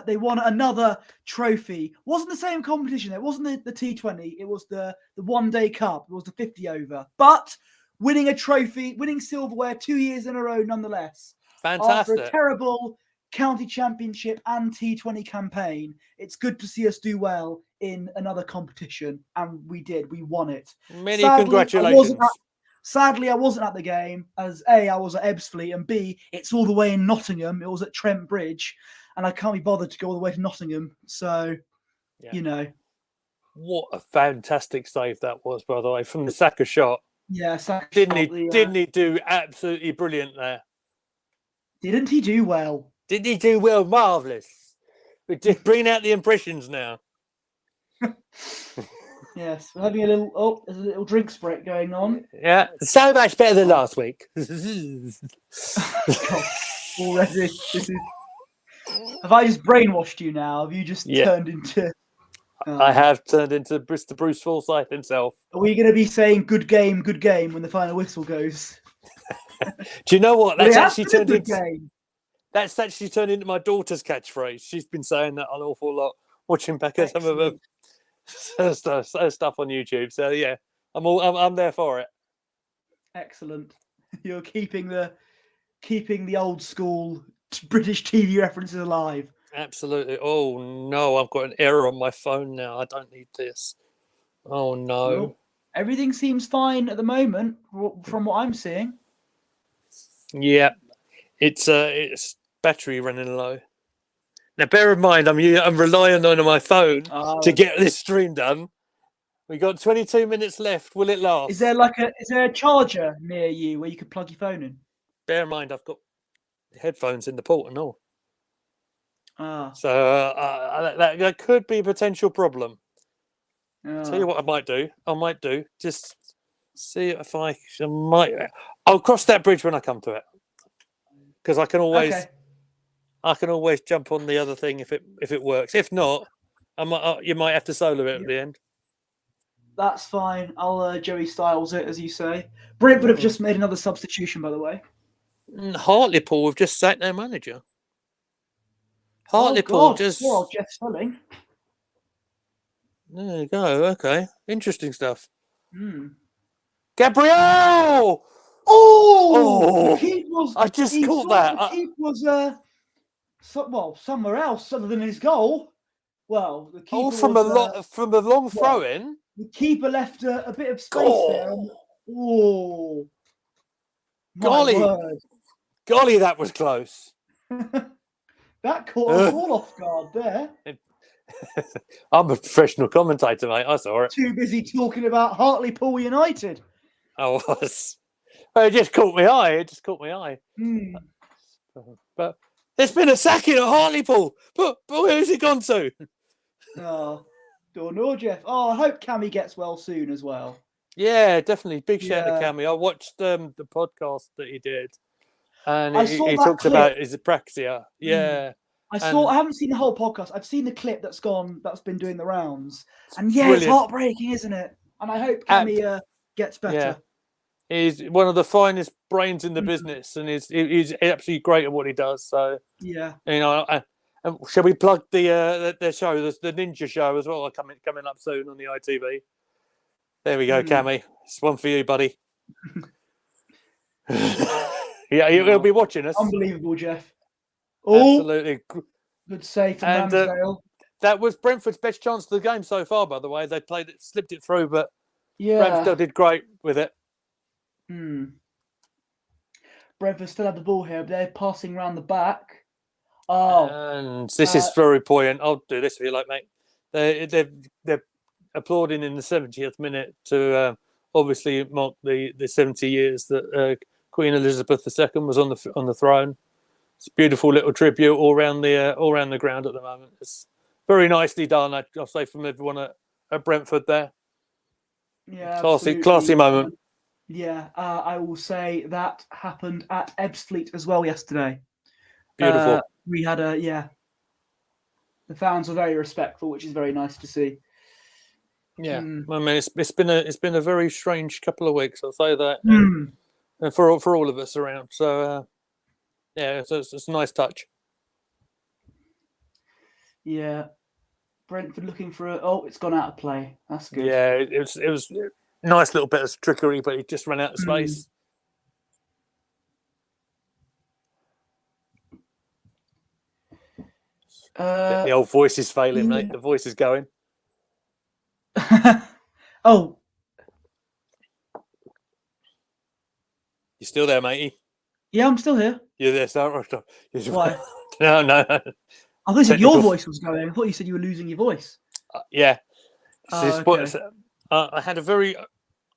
They won another trophy. Wasn't the same competition. It wasn't the T20. It was the one-day cup. It was the 50 over. But winning a trophy, winning silverware 2 years in a row nonetheless. Fantastic. After a terrible county championship and T20 campaign, it's good to see us do well in another competition. And we did. We won it. Many congratulations. Sadly, I wasn't at the game, as A, I was at Ebbsfleet, and B, it's all the way in Nottingham. It was at Trent Bridge, and I can't be bothered to go all the way to Nottingham. So, you know. What a fantastic save that was, by the way, from the Saka shot. Yeah, Saka Didn't he do absolutely brilliant there? Didn't he do well? Did he do well? Marvellous. We're just bringing out the impressions now. Yes, we're having there's a little drinks break going on. Yeah, so much better than last week. God, already, have I just brainwashed you now? Have you just turned into... I have turned into Mr. Bruce Forsyth himself. Are we going to be saying good game when the final whistle goes? Do you know what? That's actually turned into my daughter's catchphrase. She's been saying that an awful lot, watching back at some of her stuff on YouTube. So yeah, I'm there for it. Excellent. You're keeping the old school British TV references alive. Absolutely. Oh no, I've got an error on my phone now. I don't need this. Oh no. Well, everything seems fine at the moment from what I'm seeing. Yeah, it's battery running low. Now, bear in mind, I'm relying on my phone to get this stream done. We got 22 minutes left. Will it last? Is there a charger near you where you could plug your phone in? Bear in mind, I've got headphones in the port and all. So that could be a potential problem. Tell you what I might do. Just see if I might. I'll cross that bridge when I come to it, because I can always. Okay. I can always jump on the other thing if it works. If not, you might have to solo it at the end. That's fine. I'll Joey Styles it, as you say. Brentford have just made another substitution, by the way. Hartlepool have just sacked their manager. Hartlepool just... Well, Jeff Stelling. There you go. Okay. Interesting stuff. Gabriel! Oh! I just caught that. The keeper was... somewhere else other than his goal. Well, the keeper from a long throw in. The keeper left a bit of space there. Golly, that was close. That caught us all off guard there. I'm a professional commentator, mate. I saw it. Too busy talking about Hartlepool United. I was. It just caught my eye. But There's been a sacking at Hartlepool. But where's it gone to? Oh, don't know, Jeff. Oh, I hope Cammy gets well soon as well. Yeah, definitely. Big shout to Yeah. Cammy. I watched the podcast that he did, and I he saw that talks clip. about his apraxia. Yeah, I haven't seen the whole podcast. I've seen the clip that's been doing the rounds. And yeah, brilliant. it's heartbreaking, isn't it? And I hope Cammy gets better. Yeah. He's one of the finest brains in the business, and he's absolutely great at what he does. So yeah, you know, and shall we plug the show, the Ninja Show as well? Coming up soon on the ITV. There we go, Cammy. It's one for you, buddy. Yeah, he'll be watching us. Unbelievable, Jeff. Absolutely. Good save from Ramsdale. That was Brentford's best chance of the game so far, by the way. They played it, slipped it through, but Ramsdale did great with it. Brentford still have the ball here, but they're passing around the back. Oh, and this is very poignant. I'll do this if you like, mate. They're applauding in the 70th minute to obviously mark the 70 years that Queen Elizabeth II was on the throne. It's a beautiful little tribute all around the ground at the moment. It's very nicely done, I'll say, from everyone at Brentford there. Yeah, classy moment. Yeah, I will say that happened at Ebbsfleet as well yesterday. Beautiful. We had the fans were very respectful, which is very nice to see. Yeah, I mean, it's been a very strange couple of weeks. I'll say that, and for all of us around. So yeah, it's a nice touch. Yeah, Brentford looking for it's gone out of play. That's good. Yeah, it was a nice little bit of trickery, but he just ran out of space. The old voice is failing, mate. The voice is going. Oh. You still there, matey? Yeah, I'm still here. You're there, sorry. Why? No. I thought you said your voice was going. I thought you said you were losing your voice. Yeah. Okay. I had a very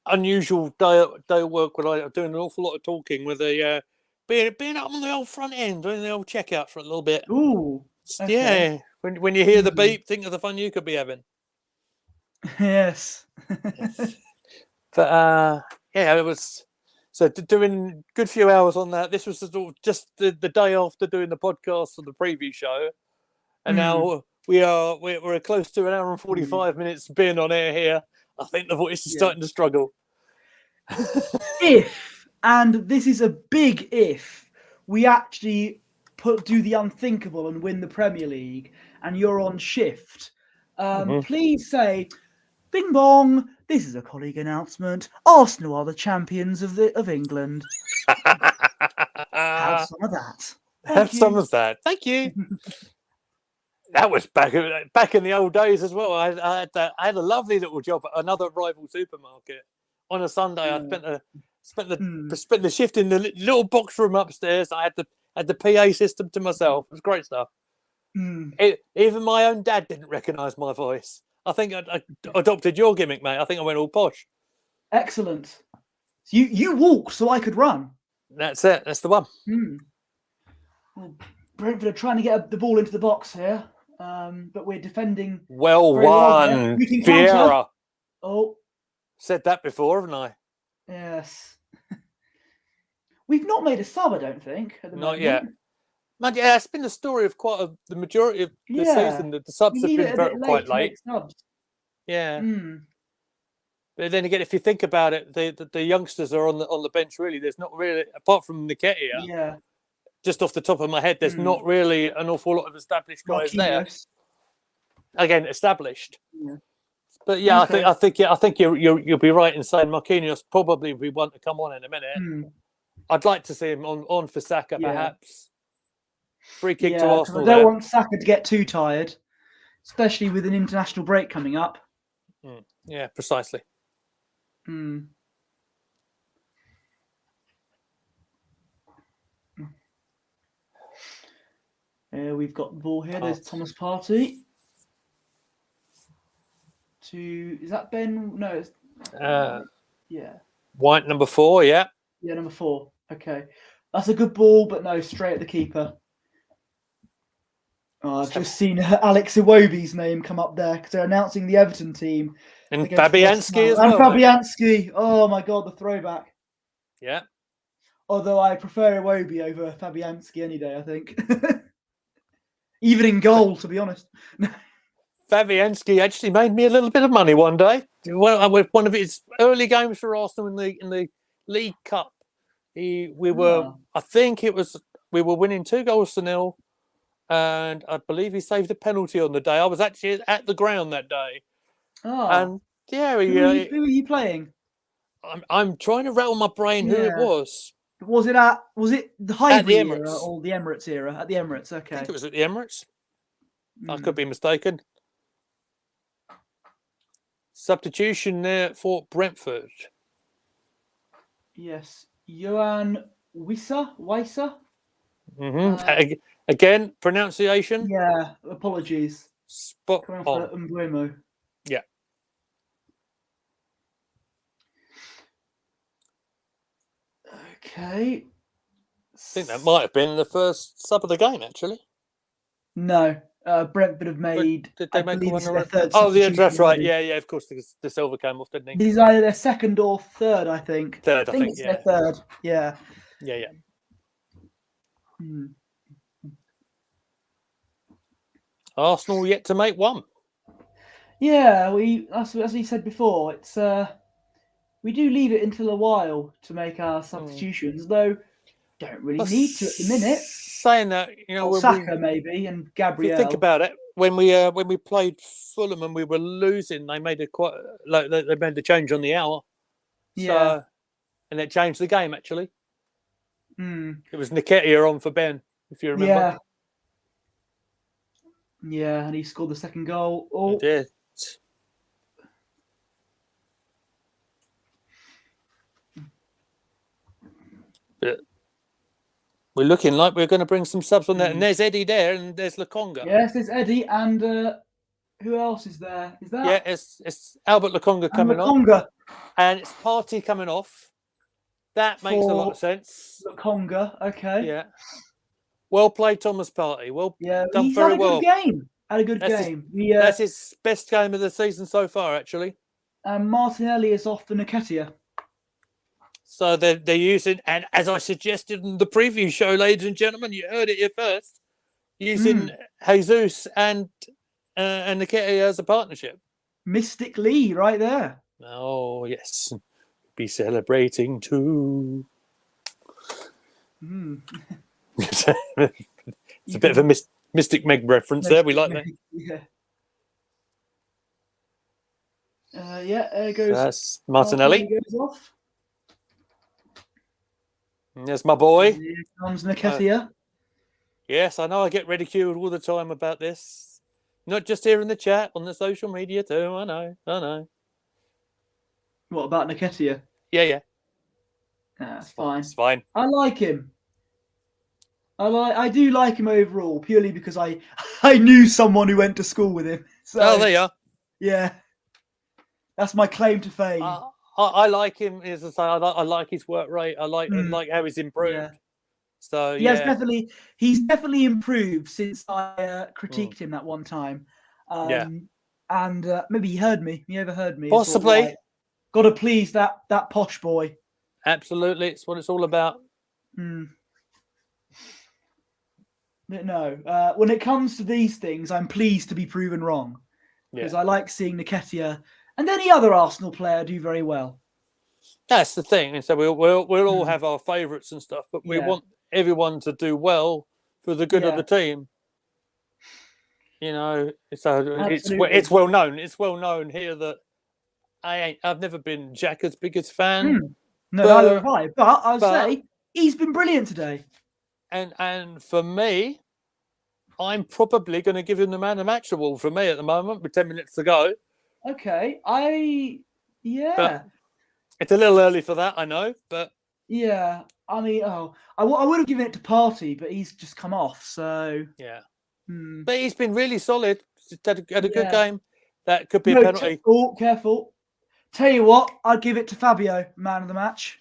unusual day of work where I was doing an awful lot of talking with being up on the old front end, doing the old checkout for a little bit. Ooh. Okay. Yeah. When you hear the beep, think of the fun you could be having. Yes. But yeah, it was so doing good few hours on that. This was just the day after doing the podcast for the preview show, and now we're close to an hour and 45 minutes being on air here. I think the voice is starting to struggle. If, and this is a big if, we actually do the unthinkable and win the Premier League, and you're on shift, please say, "Bing bong, this is a colleague announcement. Arsenal are the champions of England." Have some of that. Some of that. Thank you. That was back in the old days as well. I had a lovely little job at another rival supermarket on a Sunday. I spent the shift in the little box room upstairs. I had the PA system to myself. It was great stuff. Even my own dad didn't recognise my voice. I think I adopted your gimmick, mate. I think I went all posh. Excellent. So you walk so I could run. That's it. That's the one. Well, Brentford are trying to get the ball into the box here, but we're defending. Well won, Vieira. Oh, said that before, haven't I? Yes. We've not made a sub, I don't think. At the not moment. yet. Man, yeah, it's been the story of the majority of the season. The subs have been quite late. Yeah. But then again, if you think about it, the youngsters are on the bench. Really, there's not really, apart from Nketiah. Yeah. Just off the top of my head, there's not really an awful lot of established guys there. Again, established. Yeah. But yeah, okay. I think you'll be right in saying Marquinhos probably we want to come on in a minute. I'd like to see him on for Saka, perhaps. Free kick to Arsenal. I don't want Saka to get too tired, especially with an international break coming up. Yeah, precisely. We've got the ball here. There's Thomas Partey. Is that Ben? No. It's, yeah. White number 4. Yeah. Yeah, number 4. Okay, that's a good ball, but no, straight at the keeper. Oh, I've just seen Alex Iwobi's name come up there because they're announcing the Everton team. And against West Fabianski Ham. as And well. mate. Fabianski. Oh my God, the throwback. Yeah. Although I prefer Iwobi over Fabianski any day, I think. Even in goal, to be honest. Fabianski actually made me a little bit of money one day. With one of his early games for Arsenal in the League Cup. I think we were winning 2-0, and I believe he saved a penalty on the day. I was actually at the ground that day. Oh. And yeah, Who are you playing? I'm trying to rattle my brain who it was. Was it the Highbury Emirates. era or the Emirates era? At the Emirates, okay. I think it was at the Emirates. I could be mistaken. Substitution there for Brentford. Yes. Johan Wissa? Mm-hmm. Again, pronunciation. Yeah, apologies. Spot on. Mbuemo. Yeah. Okay. I think that might have been the first sub of the game, actually. No. Brentford have made. Did they make one? Their third that's right. already. Yeah, of course, the silver came off, didn't he? He's either their second or third, I think. Third, I think it's their third. Yeah. Yeah. Arsenal yet to make one. Yeah, as we said before, it's we do leave it until a while to make our substitutions, though don't really need to at the minute. Saying that, Saka maybe and Gabriel. If you think about it, when we played Fulham and we were losing, they made they made the change on the hour. Yeah. And it changed the game actually. It was Nketiah on for Ben, if you remember. Yeah, and he scored the second goal. Oh, he did. But we're looking like we're going to bring some subs on there. And there's Eddie there, and there's Lokonga. Yes, there's Eddie, and who else is there? Is that? Yeah, it's Albert Lokonga coming on. And it's Partey coming off. That makes a lot of sense. Lokonga, okay. Yeah. Well played, Thomas Partey. Done he's very had a well. Good game. Had a good game. That's his best game of the season so far, actually. And Martinelli is off the Nketiah. So they're using, and as I suggested in the preview show, ladies and gentlemen, you heard it here first, using Jesus and Nketiah as a partnership. Mystic Lee right there. Oh, yes. Be celebrating too. It's a bit of a Mystic Meg reference there. We like that. There goes. That's Martinelli. Goes off. There's my boy. Here comes Nketiah. Yes, I know I get ridiculed all the time about this. Not just here in the chat, on the social media too. I know. What about Nketiah? Yeah. That's fine. It's fine. I like him. I do like him overall, purely because I knew someone who went to school with him. So, there you are. Yeah, that's my claim to fame. I like him. As I say, I like his work rate. I like how he's improved. Yeah. So he's definitely improved since I critiqued him that one time. And maybe he heard me. He overheard me. Possibly. Got to please that posh boy. Absolutely, it's what it's all about. But no, when it comes to these things, I'm pleased to be proven wrong because I like seeing Nketiah and any other Arsenal player do very well. That's the thing, and so we'll all have our favourites and stuff, but we want everyone to do well for the good of the team. It's well known. It's well known here that I've never been Xhaka's biggest fan. No, neither have I. But I'll say he's been brilliant today. And for me, I'm probably going to give him the man of the match award for me at the moment with 10 minutes to go. Okay, But it's a little early for that, I know, but yeah, I mean, I would have given it to Partey, but he's just come off, so But he's been really solid. Had a good game. That could be a penalty. Careful. Tell you what, I'd give it to Fabio, man of the match.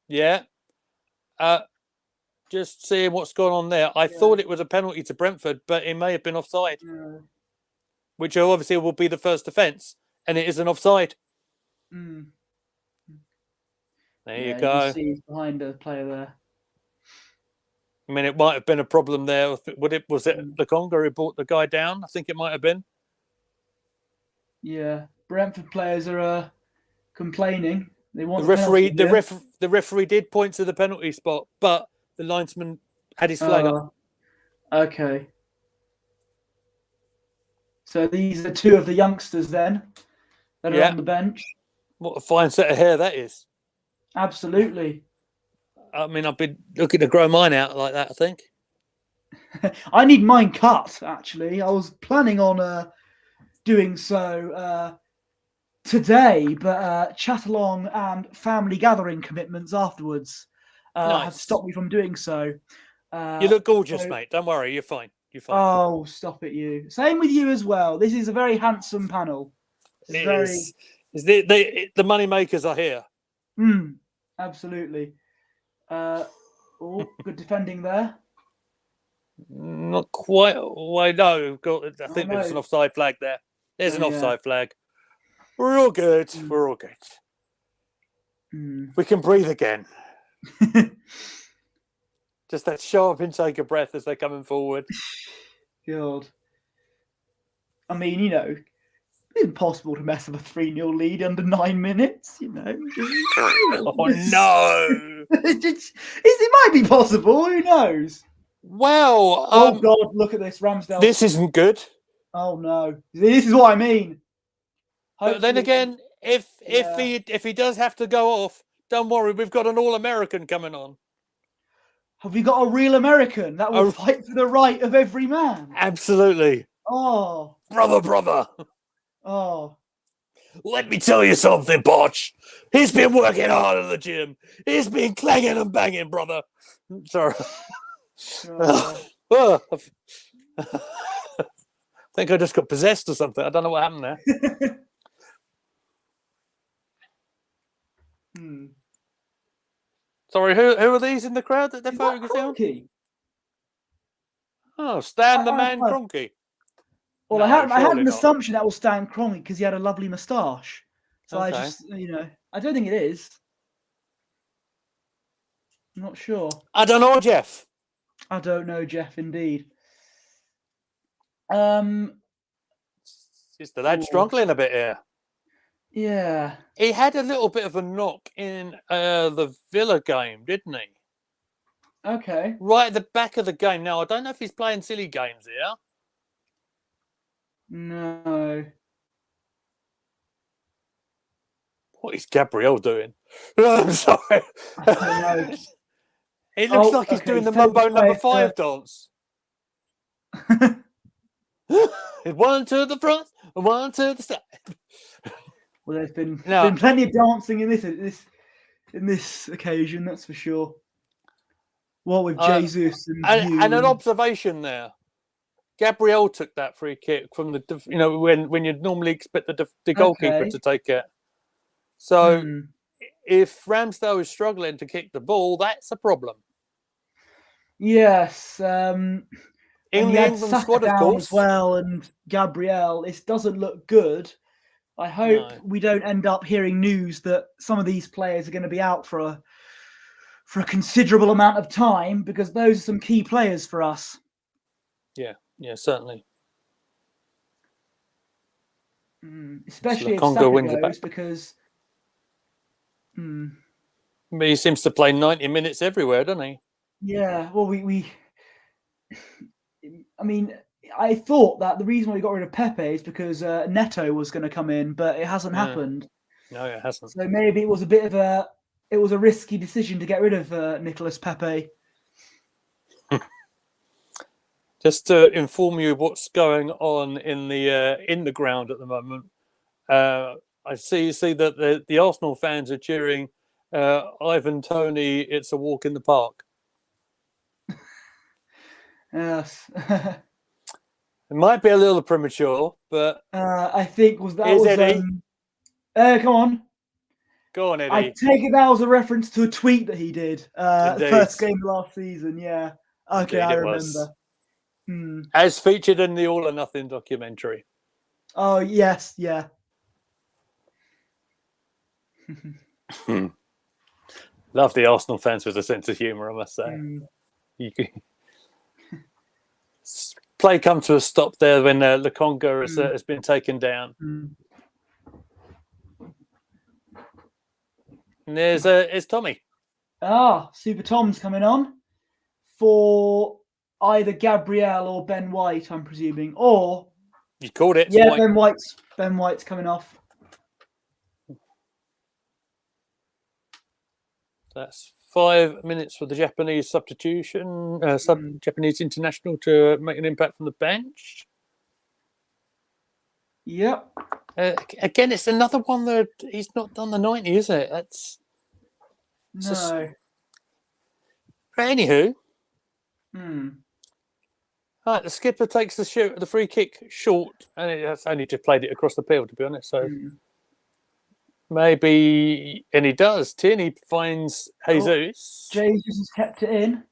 Yeah. just seeing what's going on there. I thought it was a penalty to Brentford, but it may have been offside, which obviously will be the first offence, and it is an offside. Mm. There you go. You see he's behind a player there. I mean, it might have been a problem there. Was it the Congo who brought the guy down? I think it might have been. Yeah, Brentford players are complaining. They want the referee did point to the penalty spot, but the linesman had his flag up. Okay. So these are two of the youngsters then that are on the bench. What a fine set of hair that is. Absolutely. I mean, I've been looking to grow mine out like that, I think. I need mine cut, actually. I was planning on doing so today, but Chatalong and family gathering commitments afterwards have stopped me from doing so. You look gorgeous, mate. Don't worry, you're fine. You're fine. Oh, stop it, you. Same with you as well. This is a very handsome panel. The money makers are here. Absolutely. Good defending there. Not quite. Well, no, I think there's an offside flag there. There's an offside flag. We're all good. We're all good. We can breathe again. Just that sharp intake of breath as they're coming forward. God. I mean, you know, it's impossible to mess up a 3-0 lead under 9 minutes, you know. Oh, no. It might be possible. Who knows? Well, oh, God, look at this. Ramsdale. This isn't good. Oh, no. This is what I mean. But then again, if he does have to go off, don't worry, we've got an All-American coming on. Have we got a real American that will fight for the right of every man? Absolutely. Oh. Brother. Oh. Let me tell you something, Poch. He's been working hard at the gym. He's been clanging and banging, brother. Sorry. I think I just got possessed or something. I don't know what happened there. Sorry, who are these in the crowd that they're focusing on? Oh, Stan the Man Kroenke. Well, No, I had an not. assumption that was Stan Kroenke because he had a lovely moustache. So I just, I don't think it is. I'm not sure. I don't know, Jeff. I don't know, Jeff, indeed. Is the lad struggling a bit here? Yeah. He had a little bit of a knock in the Villa game, didn't he? Okay. Right at the back of the game. Now, I don't know if he's playing silly games here. No. What is Gabriel doing? I'm sorry. It looks like he's doing the Mumbo number 5 dance. 1 to the front, 1 to the side. Well, there's been plenty of dancing in this occasion, that's for sure. What with Jesus and an observation there. Gabriel took that free kick from the, when you'd normally expect the goalkeeper to take it. So if Ramsdale is struggling to kick the ball, that's a problem. Yes. In the England squad, of course. As well, and Gabriel, this doesn't look good. I hope we don't end up hearing news that some of these players are going to be out for a considerable amount of time, because those are some key players for us. Yeah, certainly. Especially if Saka goes, because... He seems to play 90 minutes everywhere, doesn't he? Yeah, well, I thought that the reason why we got rid of Pepe is because Neto was going to come in, but it hasn't happened. No, it hasn't. So maybe it was a risky decision to get rid of Nicolas Pepe. Just to inform you what's going on in the ground at the moment, I see that the Arsenal fans are cheering Ivan Toney. It's a walk in the park. Yes. It might be a little premature, but I think Eddie. Come on. Go on, I Eddie. take it that was a reference to a tweet that he did. Indeed. First game last season, yeah. Okay, Indeed I it remember. was. Hmm. As featured in the All or Nothing documentary. Oh, yes, yeah. Love the Arsenal fans with a sense of humour, I must say. You can... Play come to a stop there when Lukonga has been taken down. And there's Tommy. Super Tom's coming on for either Gabriel or Ben White, I'm presuming. Or you called it. Yeah, White. Ben White's coming off. That's 5 minutes for the Japanese substitution, Japanese international to make an impact from the bench. Yep. Again, it's another one that he's not done the 90, is it? That's no. But anywho, right, the skipper takes the free kick short, and that's only just played it across the field, to be honest. So maybe, and he does. Tierney finds Jesus. Jesus has kept it in.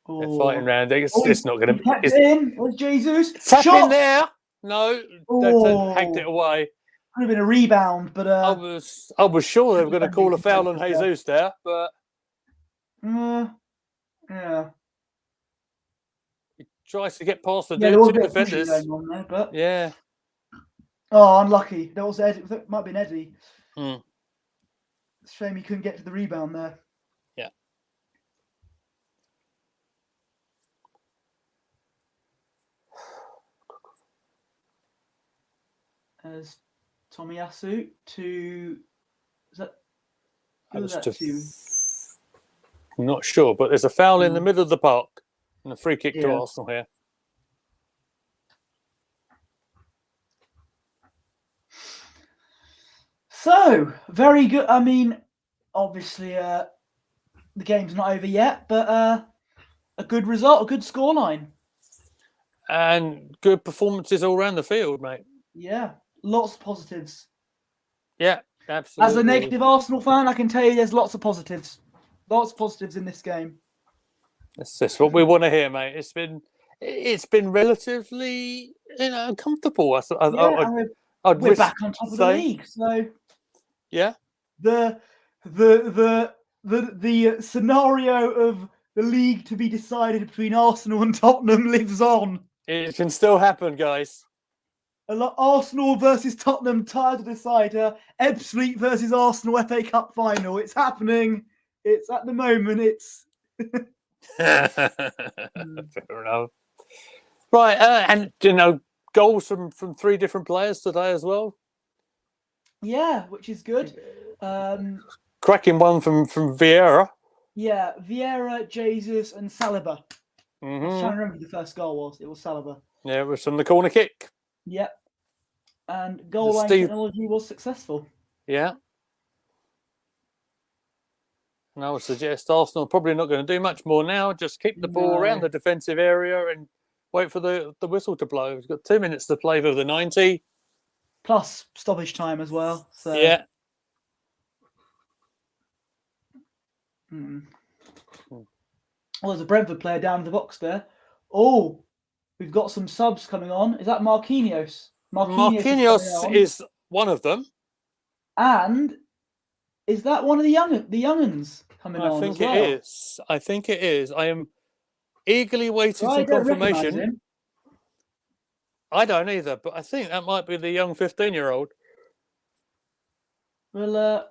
They're fighting round. It's not going to. Kept it in. Where's Jesus? Tap in there. No, hacked it away. Could have been a rebound, but I was sure they were going to call a foul on Jesus there, but yeah. He tries to get past the two defenders. Going on there, but... Yeah. Oh, unlucky. That was Eddie. That might have been Eddie. Shame he couldn't get to the rebound there. Yeah. As Tomiyasu to... Is that... Who was that to? I'm not sure, but there's a foul in the middle of the park and a free kick to Arsenal here. So, very good. I mean, obviously, the game's not over yet, but a good result, a good scoreline. And good performances all around the field, mate. Yeah, lots of positives. Yeah, absolutely. As a negative Arsenal fan, I can tell you there's lots of positives. Lots of positives in this game. That's what we want to hear, mate. It's been relatively, comfortable. We're back on top of the league, so yeah. The scenario of the league to be decided between Arsenal and Tottenham lives on. It can still happen, guys. Arsenal versus Tottenham tied to decide. Ebbsfleet versus Arsenal FA Cup final. It's happening. It's at the moment. It's fair enough. Right, and goals from 3 different players today as well. Yeah, which is good. Cracking one from Vieira. Yeah, Vieira, Jesus, and Saliba. I was trying to remember who the first goal was. It was Saliba. Yeah, it was from the corner kick. Yep. And goal line technology was successful. Yeah. And I would suggest Arsenal are probably not going to do much more now. Just keep the ball around the defensive area and wait for the whistle to blow. We've got 2 minutes to play for the 90. Plus stoppage time as well. So yeah. Well, there's a Brentford player down in the box there. Oh, we've got some subs coming on. Is that Marquinhos? Marquinhos is one of them. And is that one of the young'uns coming on? I think it is. I am eagerly waiting for confirmation. I don't either, but I think that might be the young 15-year-old. Well,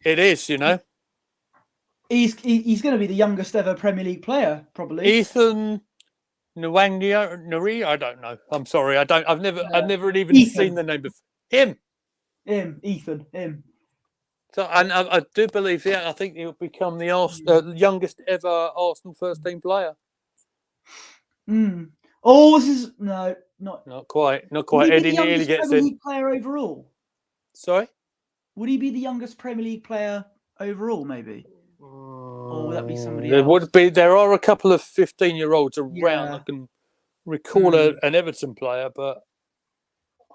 it is, He's going to be the youngest ever Premier League player, probably. Ethan Nuri, I don't know. I'm sorry, I've never even seen the name before. Ethan. So, and I do believe, I think he'll become the youngest ever Arsenal first team player. Oh, this is not quite. Not quite. Eddie nearly gets Premier League player overall. Sorry, would he be the youngest Premier League player overall? Maybe. Or would that be somebody else? Would be. There are a couple of 15-year-olds around. I can recall an Everton player, but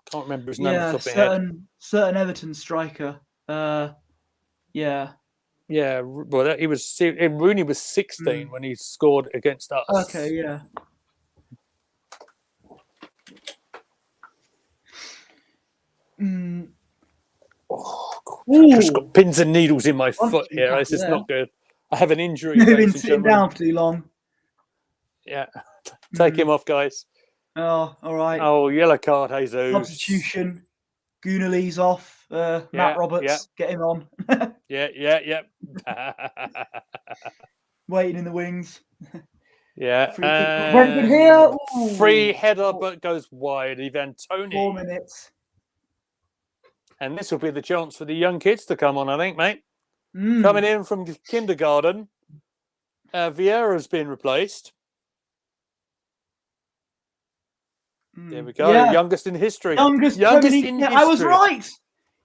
can't remember his name off the top of my head. certain Everton striker. Yeah. Yeah, well, Rooney was 16 when he scored against us. Okay, yeah. Oh, God, I've just got pins and needles in my foot here. This is not good. I have an injury. You've been sitting down for too long. Yeah, take him off, guys. Oh, all right. Oh, yellow card, Jesus. Substitution. Goonalee's off. Matt Roberts, get him on. Yeah. Waiting in the wings. Yeah. Brentford here. Ooh. Free header, but goes wide. Ivan Toney. 4 minutes. And this will be the chance for the young kids to come on, I think, mate. Coming in from kindergarten. Vieira's been replaced. There we go. Yeah. Youngest in history. Youngest in history. I was right.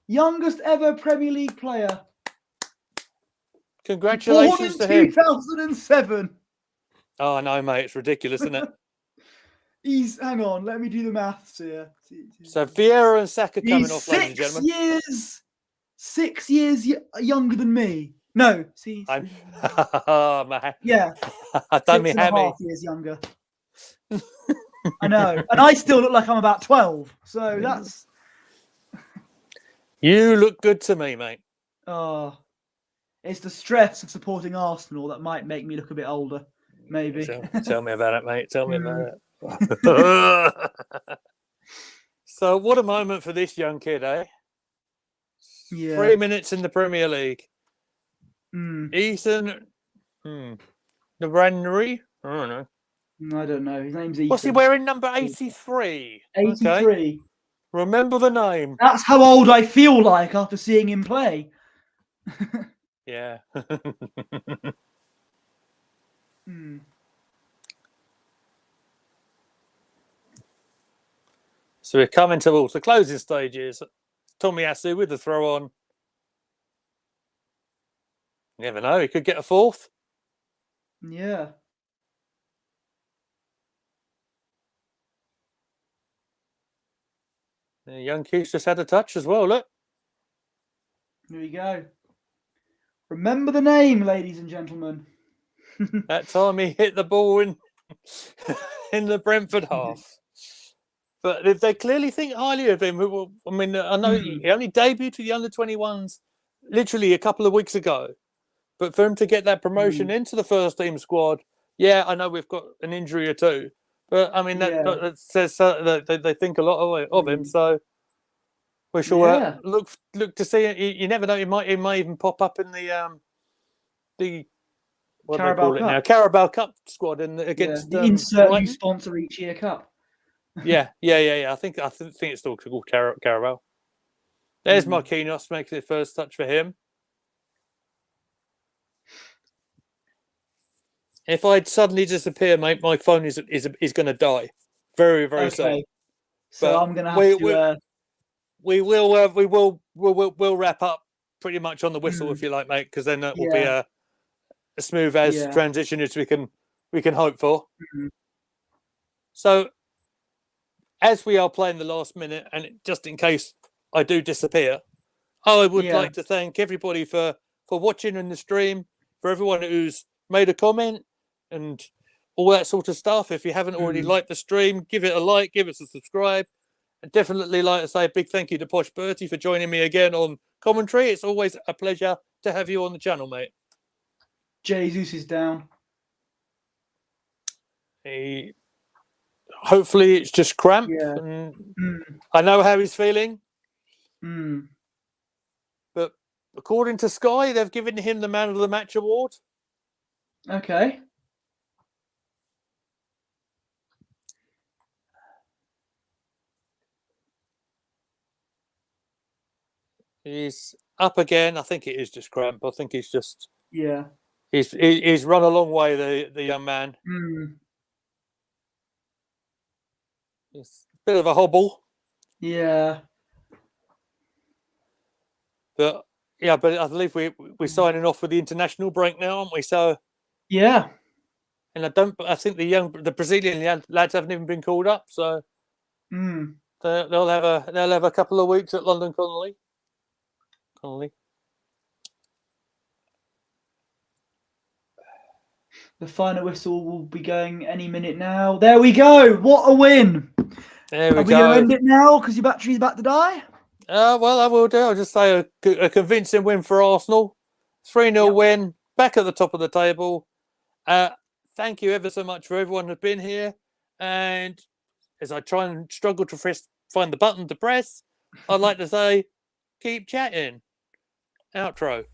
Youngest ever Premier League player. Congratulations to him. 2007. Oh, no, mate. It's ridiculous, isn't it? Hang on. Let me do the maths here. So Vieira and Saka coming off, ladies and gentlemen. 6 years younger than me. No. Oh, man. Yeah. I've done me 6.5 years younger. I know. And I still look like I'm about 12. So that's... You look good to me, mate. Oh, it's the stress of supporting Arsenal that might make me look a bit older, maybe. Tell me about it, mate. Tell me about it. So, what a moment for this young kid, eh? Yeah. 3 minutes in the Premier League. Ethan Naranri? I don't know. I don't know. His name's Ethan. What's he wearing? Number 83. 83. Okay. Remember the name. That's how old I feel like after seeing him play. Yeah. So we're coming towards the closing stages. Tomiyasu with the throw on. You never know. He could get a fourth. Yeah. The young Keith just had a touch as well. Look. Here we go. Remember the name, ladies and gentlemen. That time he hit the ball in the Brentford half. But if they clearly think highly of him, I mean, I know he only debuted to the under-21s literally a couple of weeks ago. But for him to get that promotion into the first team squad, yeah, I know we've got an injury or two. But, I mean, that says that they think a lot of him. So we shall look to see it. You never know. He might even pop up in the what Carabao do they call Cup. it now? Carabao Cup squad against the insert new sponsor each year cup. Yeah. I think it's still called Carabao. There's Marquinhos makes the first touch for him. If I'd suddenly disappear, mate, my phone is going to die very, very soon. So but I'm going to have to. We'll wrap up pretty much on the whistle if you like, mate, because then it will be a smooth as transition as we can hope for. So, as we are playing the last minute, and just in case I do disappear, I would like to thank everybody for watching in the stream, for everyone who's made a comment and all that sort of stuff. If you haven't already liked the stream, give it a like, give us a subscribe. And definitely like to say a big thank you to Posh Bertie for joining me again on commentary. It's always a pleasure to have you on the channel, mate. Jesus is down. Hopefully it's just cramp. I know how he's feeling. But according to Sky, they've given him the Man of the Match award. Okay. He's up again. I think it is just cramp. I think he's just... Yeah. He's run a long way, the young man. It's a bit of a hobble. Yeah. But I believe we're signing off with the international break now, aren't we? So yeah. And I think the Brazilian lads haven't even been called up. So don't They'll have a couple of weeks at London Connolly. The final whistle will be going any minute now. There we go. What a win. There we Are we go. going to end it now because your battery's about to die? Well, I will do. I'll just say a convincing win for Arsenal. 3-0 win. Back at the top of the table. Thank you ever so much for everyone who's been here. And as I try and struggle to find the button to press, I'd like to say, keep chatting. Outro.